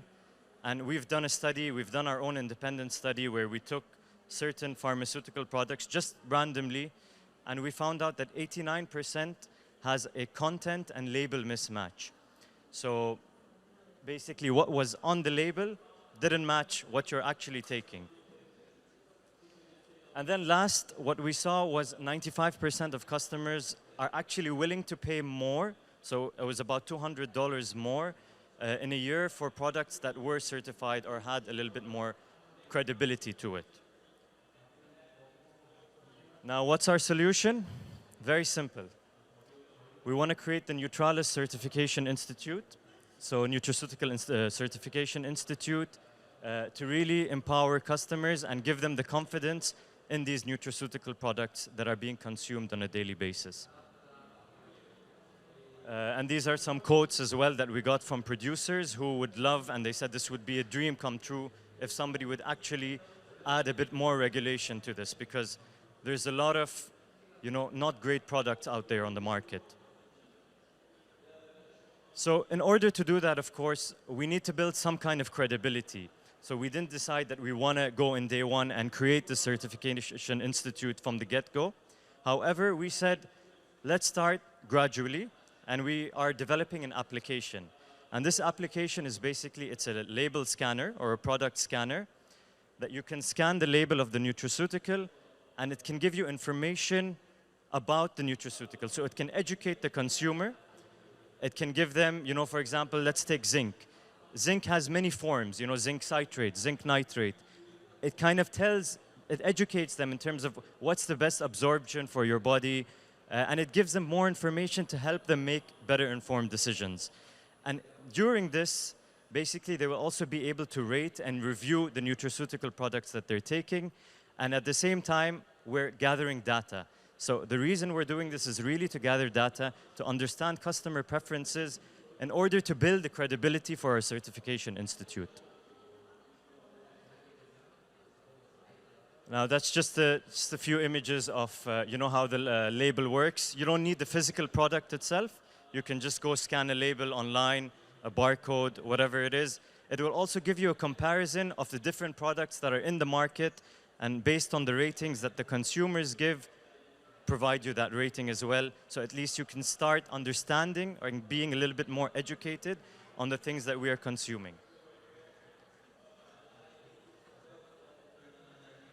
and we've done a study, we've done our own independent study where we took certain pharmaceutical products just randomly, and we found out that 89% has a content and label mismatch. So basically what was on the label didn't match what you're actually taking. And then last, what we saw was 95% of customers are actually willing to pay more. So it was about $200 more in a year for products that were certified or had a little bit more credibility to it. Now, what's our solution? Very simple. We want to create the Neutralis Certification Institute, so Nutraceutical Certification Institute, to really empower customers and give them the confidence in these nutraceutical products that are being consumed on a daily basis. And these are some quotes as well that we got from producers who would love, and they said this would be a dream come true if somebody would actually add a bit more regulation to this, because there's a lot of, not great products out there on the market. So in order to do that, of course, we need to build some kind of credibility. So we didn't decide that we want to go in day one and create the Certification Institute from the get-go. However, we said, let's start gradually, and we are developing an application. And this application is basically, it's a label scanner or a product scanner that you can scan the label of the nutraceutical, and it can give you information about the nutraceutical. So it can educate the consumer. It can give them, for example, let's take zinc. Zinc has many forms, zinc citrate, zinc nitrate. It kind of it educates them in terms of what's the best absorption for your body, and it gives them more information to help them make better informed decisions. And during this, basically, they will also be able to rate and review the nutraceutical products that they're taking, and at the same time, we're gathering data. So the reason we're doing this is really to gather data, to understand customer preferences, in order to build the credibility for our Certification Institute. Now that's just a few images of how the label works. You don't need the physical product itself. You can just go scan a label online, a barcode, whatever it is. It will also give you a comparison of the different products that are in the market, and based on the ratings that the consumers give, provide you that rating as well, so at least you can start understanding or being a little bit more educated on the things that we are consuming.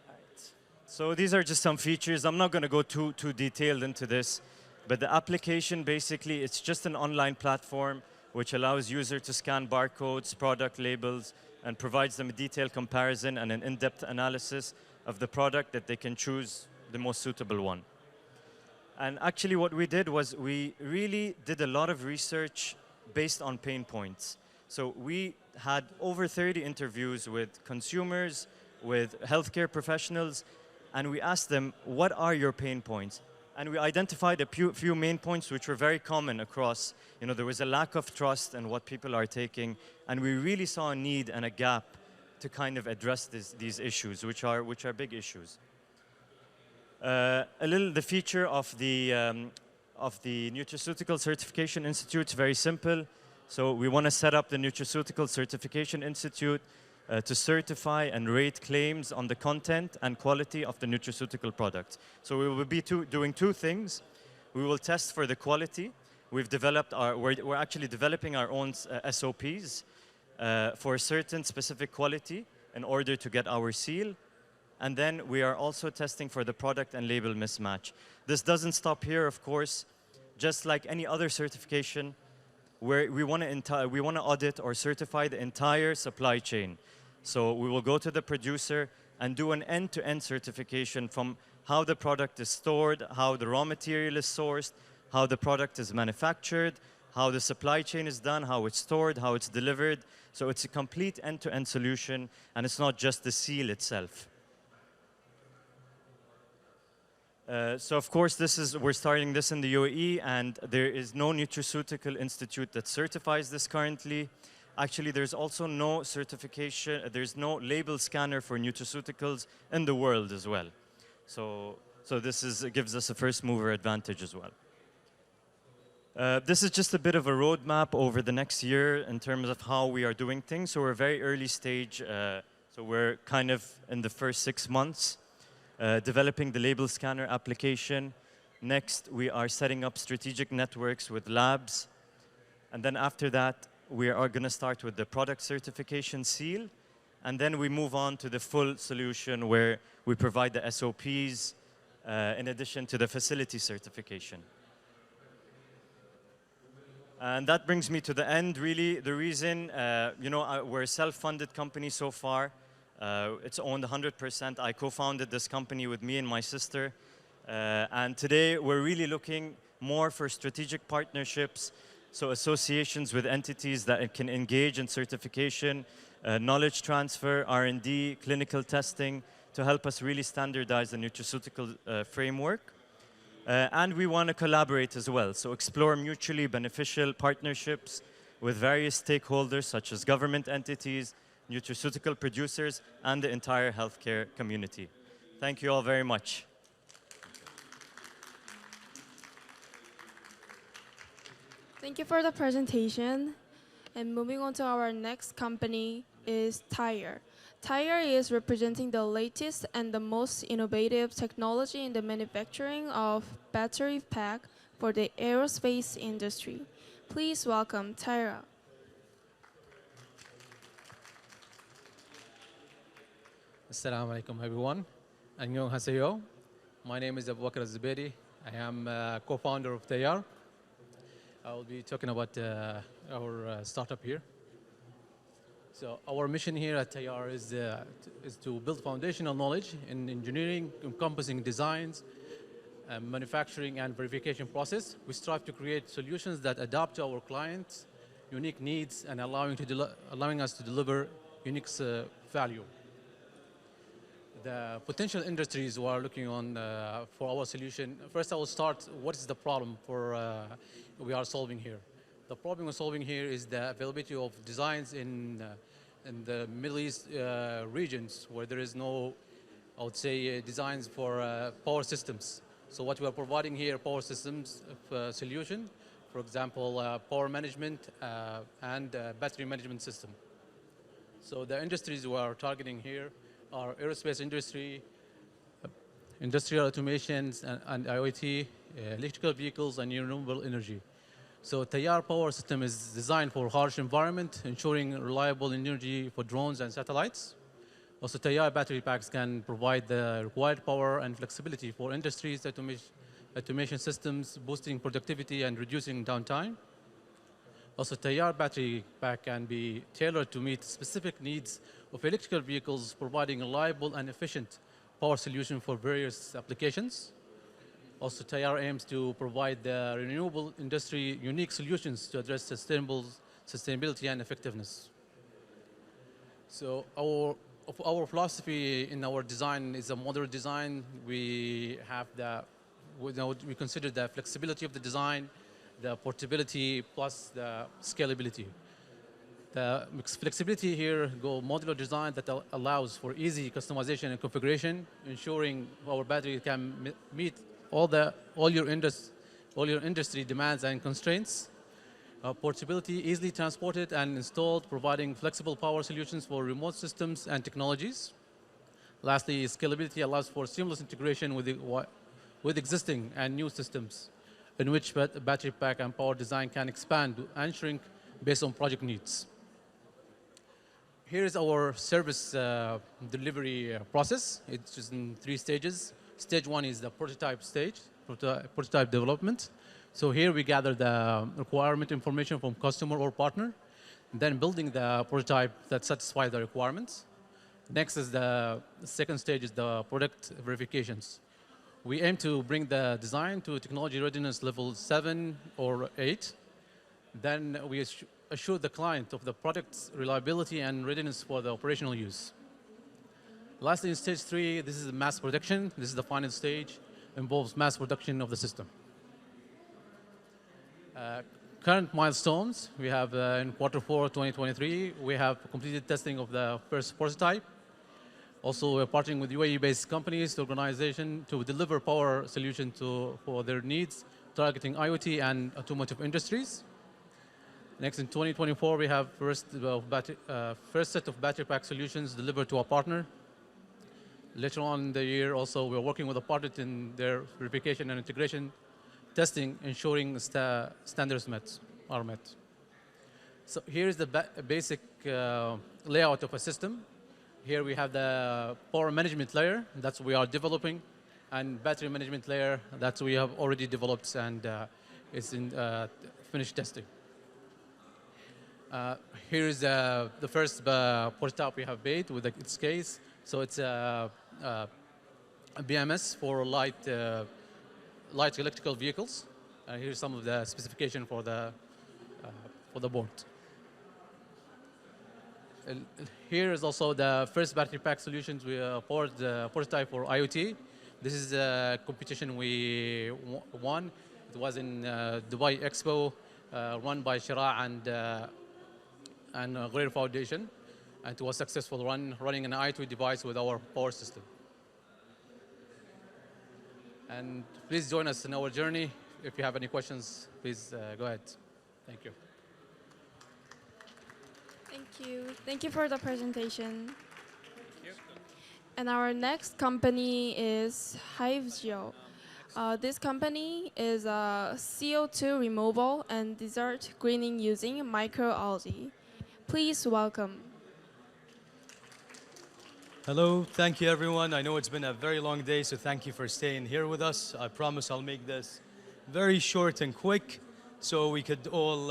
Right. So these are just some features. I'm not going to go too detailed into this, but the application basically, it's just an online platform which allows users to scan barcodes, product labels, and provides them a detailed comparison and an in-depth analysis of the product that they can choose the most suitable one. And actually what we did was we really did a lot of research based on pain points. So we had over 30 interviews with consumers, with healthcare professionals, and we asked them, what are your pain points? And we identified a few main points which were very common across. There was a lack of trust in what people are taking, and we really saw a need and a gap to kind of address these issues, which are big issues. The feature of the Nutraceutical Certification Institute is very simple. So we want to set up the Nutraceutical Certification Institute to certify and rate claims on the content and quality of the nutraceutical products. So we will be doing two things. We will test for the quality. We're actually developing our own SOPs for a certain specific quality in order to get our seal. And then we are also testing for the product and label mismatch. This doesn't stop here, of course. Just like any other certification, where we want to audit or certify the entire supply chain. So we will go to the producer and do an end-to-end certification from how the product is stored, how the raw material is sourced, how the product is manufactured, how the supply chain is done, how it's stored, how it's delivered. So it's a complete end-to-end solution, and it's not just the seal itself. So of course, we're starting this in the UAE, and there is no nutraceutical institute that certifies this currently. Actually, there's also no certification, there's no label scanner for nutraceuticals in the world as well. So this gives us a first mover advantage as well. This is just a bit of a roadmap over the next year in terms of how we are doing things. So we're very early stage, so we're kind of in the first 6 months. Developing the label scanner application. Next, we are setting up strategic networks with labs. And then after that, we are going to start with the product certification seal. And then we move on to the full solution where we provide the SOPs in addition to the facility certification. And that brings me to the end, really. The reason, we're a self-funded company so far. It's owned 100%. I co-founded this company with me and my sister. And today, we're really looking more for strategic partnerships, so associations with entities that can engage in certification, knowledge transfer, R&D, clinical testing, to help us really standardize the nutraceutical framework. And we want to collaborate as well, so explore mutually beneficial partnerships with various stakeholders, such as government entities, nutraceutical producers, and the entire healthcare community. Thank you all very much. Thank you for the presentation. And moving on to our next company is Tire. Tire is representing the latest and the most innovative technology in the manufacturing of battery pack for the aerospace industry. Please welcome Tire. Assalamu alaikum, everyone. Annyeonghaseyo. My name is Abu Bakr Zubairi. I am co-founder of Tayar. I will be talking about our startup here. So our mission here at Tayar is to build foundational knowledge in engineering, encompassing designs, manufacturing, and verification process. We strive to create solutions that adapt to our clients' unique needs and allowing us to deliver unique value. The potential industries who are looking on for our solution. First, I will start. What is the problem we are solving here? The problem we're solving here is the availability of designs in the Middle East regions where there is no, I would say, designs for power systems. So what we are providing here, power systems solution, for example, power management and battery management system. So the industries we are targeting here are aerospace industry, industrial automations and IoT, electrical vehicles, and renewable energy. So Tayar power system is designed for harsh environment, ensuring reliable energy for drones and satellites. Also, Tayar battery packs can provide the required power and flexibility for industries, automation systems, boosting productivity and reducing downtime. Also, Tayar battery pack can be tailored to meet specific needs of electrical vehicles, providing a reliable and efficient power solution for various applications. Also, Tayar aims to provide the renewable industry unique solutions to address sustainability and effectiveness. So our philosophy in our design is a modular design. We consider the flexibility of the design, the portability plus the scalability. The flexibility here go modular design that allows for easy customization and configuration, ensuring our battery can meet all your industry demands and constraints. Portability, easily transported and installed, providing flexible power solutions for remote systems and technologies. Lastly, scalability allows for seamless integration with existing and new systems, in which battery pack and power design can expand and shrink based on project needs. Here is our service delivery process. It's just in 3 stages. Stage 1 is the prototype stage, prototype development. So here we gather the requirement information from customer or partner, then building the prototype that satisfies the requirements. Next is the second stage is the product verifications. We aim to bring the design to technology readiness level 7 or 8. Then we assure the client of the product's reliability and readiness for the operational use. Lastly, in stage 3, this is mass production. This is the final stage, involves mass production of the system. Current milestones, we have in Q4 2023, we have completed testing of the first prototype. Also, we're partnering with UAE-based companies, the organization, to deliver power solution for their needs, targeting IoT and automotive industries. Next, in 2024, we have first set of battery pack solutions delivered to our partner. Later on in the year, also, we're working with a partner in their verification and integration testing, ensuring standards are met. So here's the basic layout of a system. Here we have the power management layer that we are developing, and battery management layer that we have already developed and is in finished testing. Here is the first prototype we have made with its case. So it's a BMS for light electrical vehicles. Here's some of the specification for the board. Here is also the first battery pack solutions we poured the prototype for IoT. This is a competition we won. It was in Dubai Expo, run by Shira and Ghair Foundation. And it was successful running an IoT device with our power system. And please join us in our journey. If you have any questions, please go ahead. Thank you. Thank you. Thank you for the presentation. And our next company is HiveGeo. This company is CO2 removal and desert greening using microalgae. Please welcome. Hello, thank you everyone. I know it's been a very long day, so thank you for staying here with us. I promise I'll make this very short and quick so we could all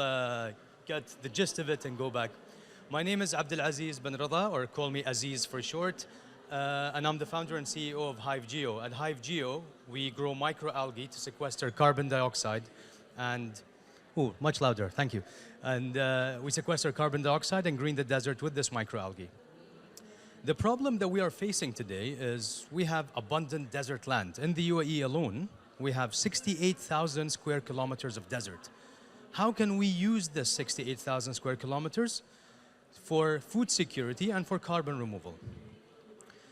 get the gist of it and go back. My name is Abdulaziz Ben Rada, or call me Aziz for short, and I'm the founder and CEO of HiveGeo. At HiveGeo, we grow microalgae to sequester carbon dioxide and, much louder, thank you. And we sequester carbon dioxide and green the desert with this microalgae. The problem that we are facing today is we have abundant desert land. In the UAE alone, we have 68,000 square kilometers of desert. How can we use this 68,000 square kilometers for food security and for carbon removal?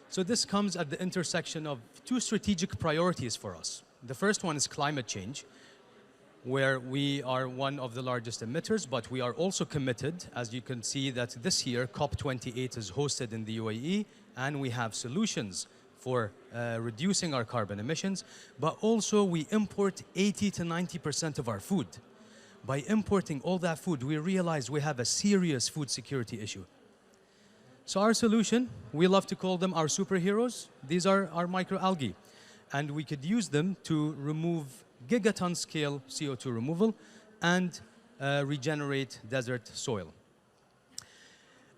So this comes at the intersection of two strategic priorities for us. The first one is climate change, where we are one of the largest emitters, but we are also committed, as you can see, that this year COP28 is hosted in the UAE, and we have solutions for reducing our carbon emissions, but also we import 80 to 90% of our food. By importing all that food, we realize we have a serious food security issue. So our solution, we love to call them our superheroes. These are our microalgae, and we could use them to remove gigaton scale CO2 removal and regenerate desert soil.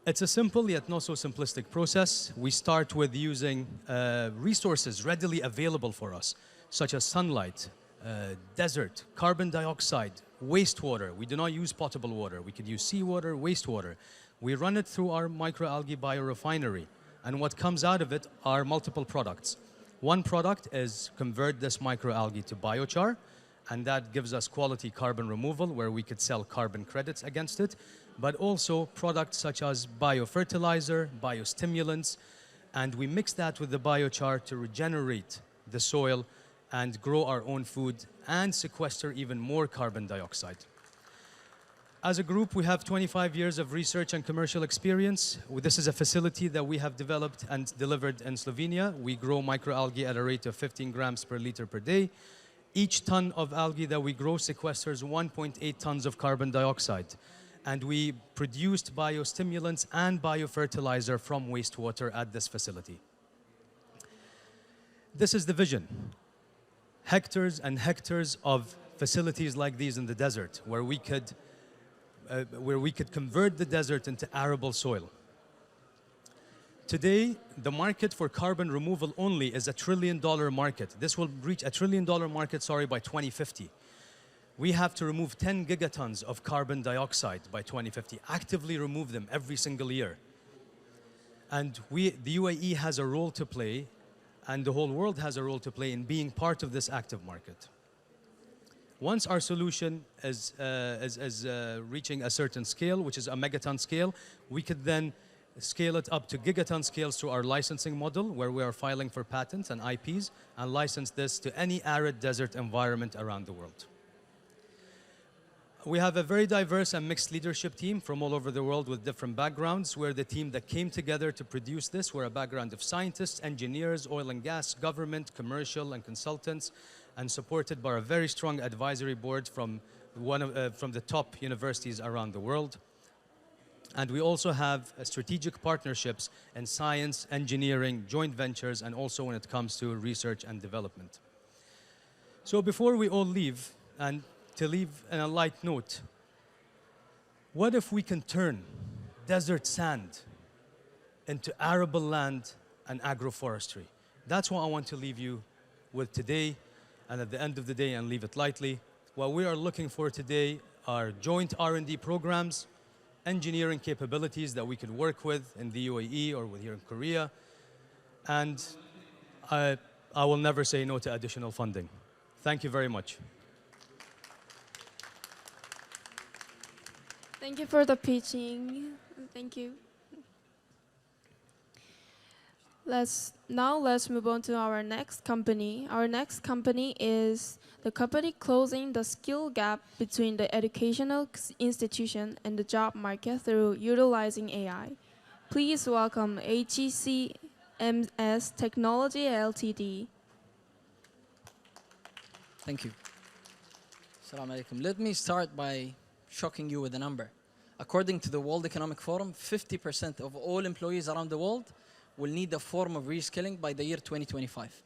It's a simple yet not so simplistic process. We start with using resources readily available for us, such as sunlight, desert, carbon dioxide, wastewater. We do not use potable water. We could use seawater, wastewater. We run it through our microalgae biorefinery, and what comes out of it are multiple products. One product is convert this microalgae to biochar, and that gives us quality carbon removal where we could sell carbon credits against it, but also products such as biofertilizer, biostimulants, and we mix that with the biochar to regenerate the soil and grow our own food and sequester even more carbon dioxide. As a group, we have 25 years of research and commercial experience. This is a facility that we have developed and delivered in Slovenia. We grow microalgae at a rate of 15 grams per liter per day. Each ton of algae that we grow sequesters 1.8 tons of carbon dioxide. And we produced biostimulants and biofertilizer from wastewater at this facility. This is the vision. Hectares and hectares of facilities like these in the desert where we could convert the desert into arable soil. Today, the market for carbon removal only is $1 trillion market. This will reach $1 trillion market, by 2050. We have to remove 10 gigatons of carbon dioxide by 2050, actively remove them every single year. And the UAE has a role to play, and the whole world has a role to play in being part of this active market. Once our solution is reaching a certain scale, which is a megaton scale, we could then scale it up to gigaton scales through our licensing model, where we are filing for patents and IPs, and license this to any arid desert environment around the world. We have a very diverse and mixed leadership team from all over the world with different backgrounds. We're the team that came together to produce this. We're a background of scientists, engineers, oil and gas, government, commercial, and consultants, and supported by a very strong advisory board from the top universities around the world. And we also have strategic partnerships in science, engineering, joint ventures, and also when it comes to research and development. So before we all leave, and to leave on a light note, what if we can turn desert sand into arable land and agroforestry? That's what I want to leave you with today, and at the end of the day, and leave it lightly. What we are looking for today are joint R&D programs, engineering capabilities that we could work with in the UAE or with here in Korea. And I will never say no to additional funding. Thank you very much. Thank you for the pitching. Thank you. Let's move on to our next company. Our next company is the company closing the skill gap between the educational institution and the job market through utilizing AI. Please welcome HECMS Technology Ltd. Thank you. Assalamu alaikum. Let me start by shocking you with a number. According to the World Economic Forum, 50% of all employees around the world will need a form of reskilling by the year 2025.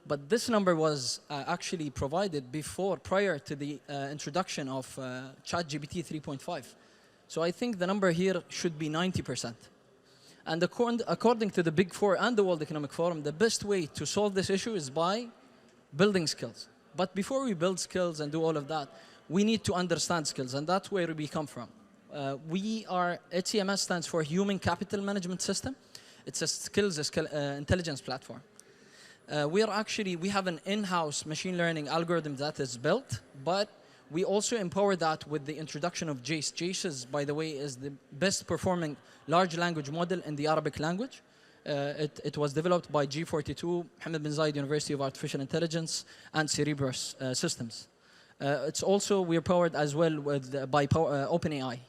But this number was actually provided prior to the introduction of ChatGPT 3.5. So I think the number here should be 90%. And according to the Big Four and the World Economic Forum, the best way to solve this issue is by building skills. But before we build skills and do all of that, we need to understand skills, and that's where we come from. HCMS stands for Human Capital Management System. It's a skills intelligence platform. We have an in-house machine learning algorithm that is built, but we also empower that with the introduction of JACE. JACE, by the way, is the best performing large language model in the Arabic language. It was developed by G42, Mohammed bin Zayed University of Artificial Intelligence, and Cerebras Systems. We are powered as well by OpenAI.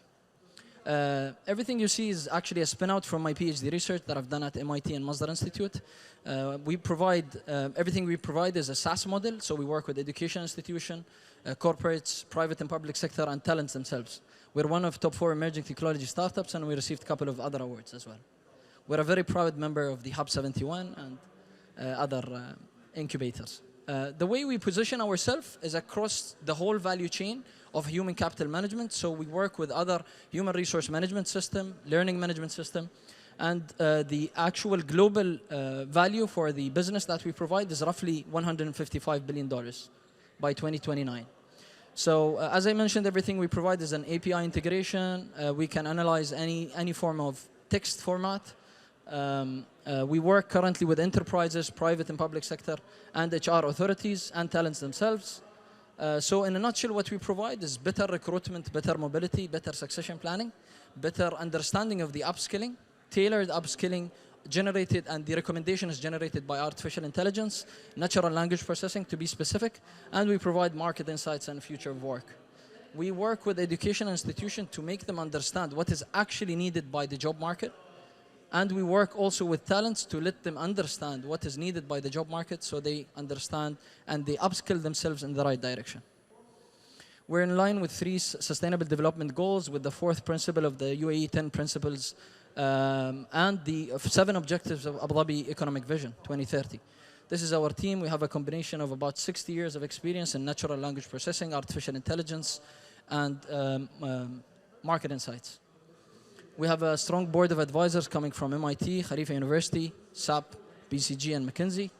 Everything you see is actually a spin-out from my PhD research that I've done at MIT and Masdar Institute. Everything we provide is a SaaS model, so we work with education institutions, corporates, private and public sector, and talents themselves. We're one of top 4 emerging technology startups, and we received a couple of other awards as well. We're a very proud member of the Hub 71 and other incubators. The way we position ourselves is across the whole value chain of human capital management. So we work with other human resource management system, learning management system, and the actual global value for the business that we provide is roughly $155 billion by 2029. So as I mentioned, everything we provide is an API integration. We can analyze any form of text format. We work currently with enterprises, private and public sector, and HR authorities and talents themselves. So in a nutshell, what we provide is better recruitment, better mobility, better succession planning, better understanding of the upskilling, tailored upskilling generated, and the recommendation is generated by artificial intelligence, natural language processing to be specific, and we provide market insights and future of work. We work with education institutions to make them understand what is actually needed by the job market. And we work also with talents to let them understand what is needed by the job market so they understand and they upskill themselves in the right direction. We're in line with 3 sustainable development goals, with the 4th principle of the UAE 10 principles and the 7 objectives of Abu Dhabi Economic Vision 2030. This is our team. We have a combination of about 60 years of experience in natural language processing, artificial intelligence, and market insights. We have a strong board of advisors coming from MIT, Khalifa University, SAP, BCG, and McKinsey.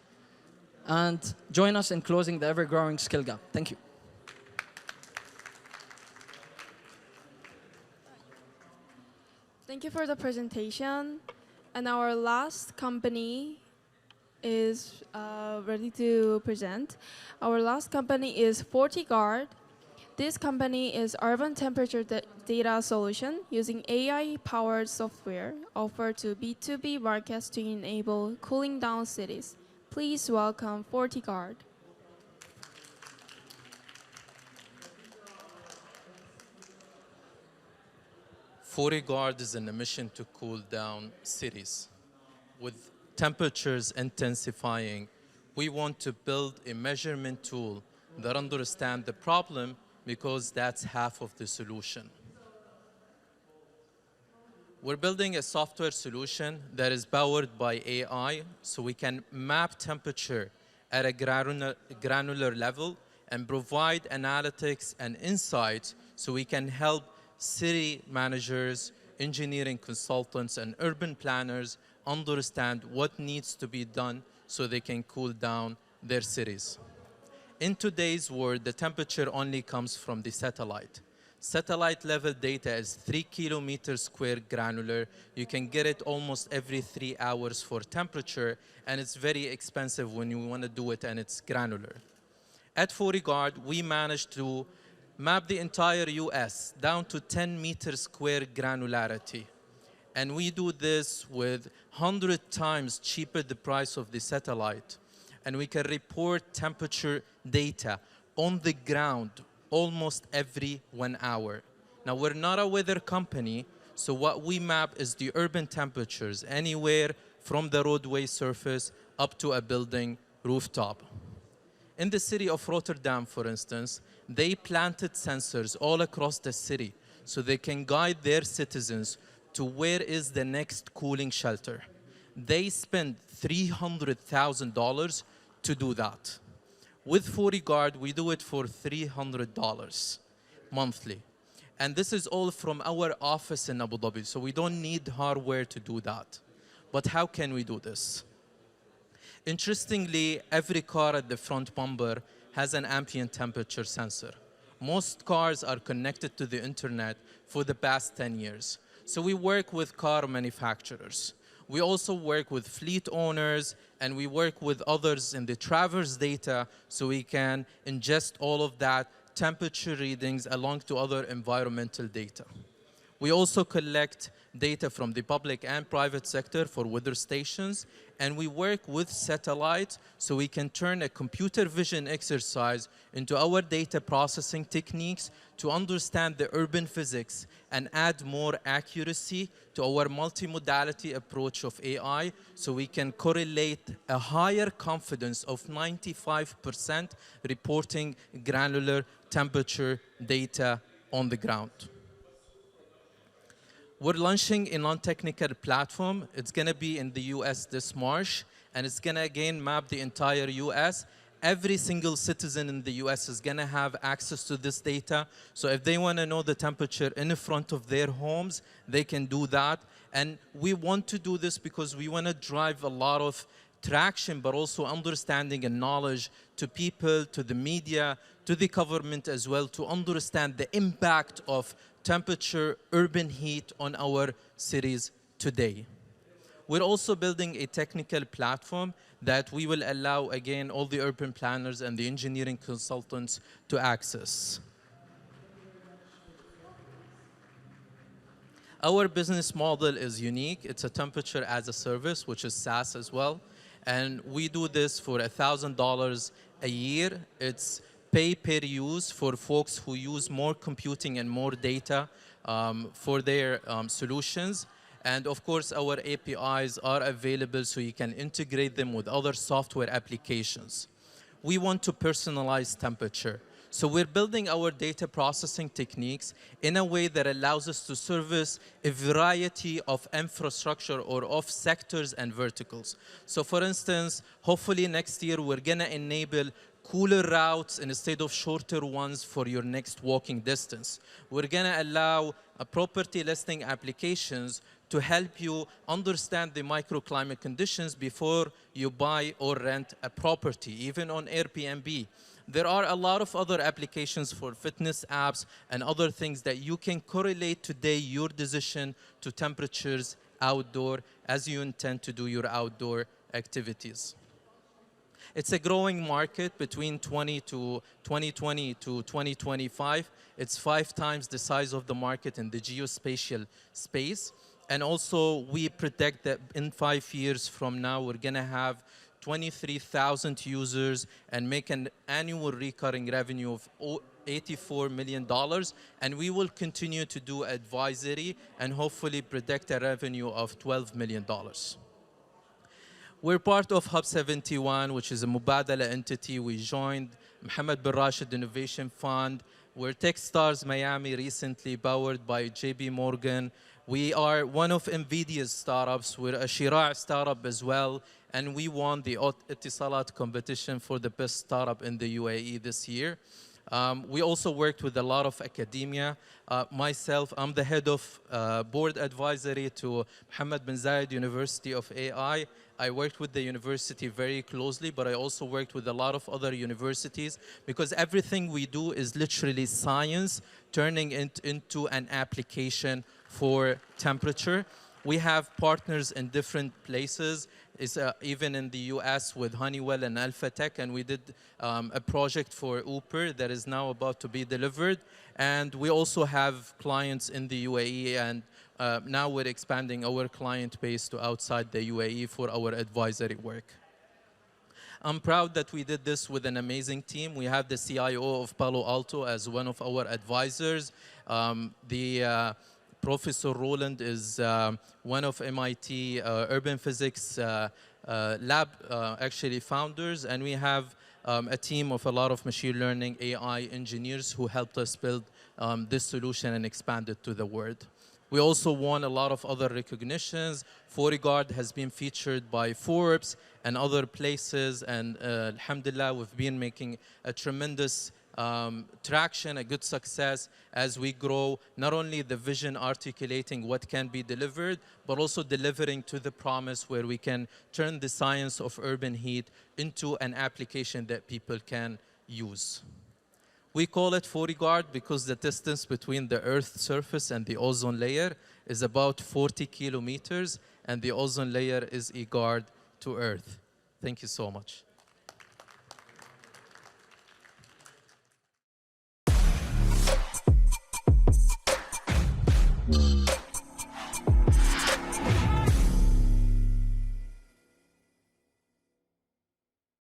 And join us in closing the ever-growing skill gap. Thank you. Thank you for the presentation. And our last company is ready to present. Our last company is FortiGuard. This company is urban temperature data solution using AI-powered software offered to B2B markets to enable cooling down cities. Please welcome FortiGuard. FortiGuard is on a mission to cool down cities. With temperatures intensifying, we want to build a measurement tool that understands the problem, because that's half of the solution. We're building a software solution that is powered by AI, so we can map temperature at a granular level and provide analytics and insights so we can help city managers, engineering consultants, and urban planners understand what needs to be done so they can cool down their cities. In today's world, the temperature only comes from the satellite. Satellite level data is 3 kilometers square granular. You can get it almost every 3 hours for temperature, and it's very expensive when you want to do it and it's granular. At FortiGuard, we managed to map the entire US down to 10 meters square granularity. And we do this with 100 times cheaper the price of the satellite. And we can report temperature data on the ground almost every 1 hour. Now, we're not a weather company, so what we map is the urban temperatures, anywhere from the roadway surface up to a building rooftop. In the city of Rotterdam, for instance, they planted sensors all across the city so they can guide their citizens to where is the next cooling shelter. They spent $300,000 to do that. With FortiGuard, we do it for $300 monthly. And this is all from our office in Abu Dhabi, so we don't need hardware to do that. But how can we do this? Interestingly, every car at the front bumper has an ambient temperature sensor. Most cars are connected to the internet for the past 10 years. So we work with car manufacturers. We also work with fleet owners, and we work with others in the traverse data so we can ingest all of that temperature readings along to other environmental data. We also collect data from the public and private sector for weather stations, and we work with satellites so we can turn a computer vision exercise into our data processing techniques to understand the urban physics and add more accuracy to our multimodality approach of AI so we can correlate a higher confidence of 95% reporting granular temperature data on the ground. We're launching a non-technical platform. It's going to be in the US this March, and it's going to again map the entire US. Every single citizen in the US is going to have access to this data. So if they want to know the temperature in front of their homes, they can do that. And we want to do this because we want to drive a lot of traction, but also understanding and knowledge to people, to the media, to the government as well, to understand the impact of temperature, urban heat on our cities today. We're also building a technical platform that we will allow, again, all the urban planners and the engineering consultants to access. Our business model is unique. It's a temperature as a service, which is SaaS as well. And we do this for $1,000 a year. It's pay per use for folks who use more computing and more data for their solutions. And of course, our APIs are available so you can integrate them with other software applications. We want to personalize temperature. So we're building our data processing techniques in a way that allows us to service a variety of infrastructure or of sectors and verticals. So for instance, hopefully next year, we're gonna enable cooler routes instead of shorter ones for your next walking distance. We're gonna allow property listing applications to help you understand the microclimate conditions before you buy or rent a property, even on Airbnb. There are a lot of other applications for fitness apps and other things that you can correlate today your decision to temperatures outdoor as you intend to do your outdoor activities. It's a growing market between 2020 to 2025. It's 5 times the size of the market in the geospatial space. And also, we predict that in 5 years from now, we're gonna have 23,000 users and make an annual recurring revenue of $84 million. And we will continue to do advisory and hopefully predict a revenue of $12 million. We're part of Hub 71, which is a Mubadala entity. We joined Mohammed bin Rashid Innovation Fund. We're Techstars Miami recently, powered by JP Morgan. We are one of NVIDIA's startups. We're a Shira' startup as well. And we won the Etisalat competition for the best startup in the UAE this year. We also worked with a lot of academia. Myself, I'm the head of board advisory to Mohammed bin Zayed University of AI. I worked with the university very closely, but I also worked with a lot of other universities because everything we do is literally science turning it into an application for temperature. We have partners in different places, even in the US with Honeywell and Alpha Tech, and we did a project for Uber that is now about to be delivered. And we also have clients in the UAE, and now we're expanding our client base to outside the UAE for our advisory work. I'm proud that we did this with an amazing team. We have the CIO of Palo Alto as one of our advisors. Professor Roland is one of MIT urban physics lab actually founders, and we have a team of a lot of machine learning AI engineers who helped us build this solution and expand it to the world. We also won a lot of other recognitions. FortiGuard has been featured by Forbes and other places, and alhamdulillah, we've been making a tremendous traction, a good success as we grow, not only the vision articulating what can be delivered, but also delivering to the promise where we can turn the science of urban heat into an application that people can use. We call it FortiGuard because the distance between the Earth's surface and the ozone layer is about 40 kilometers, and the ozone layer is a guard to Earth. Thank you so much.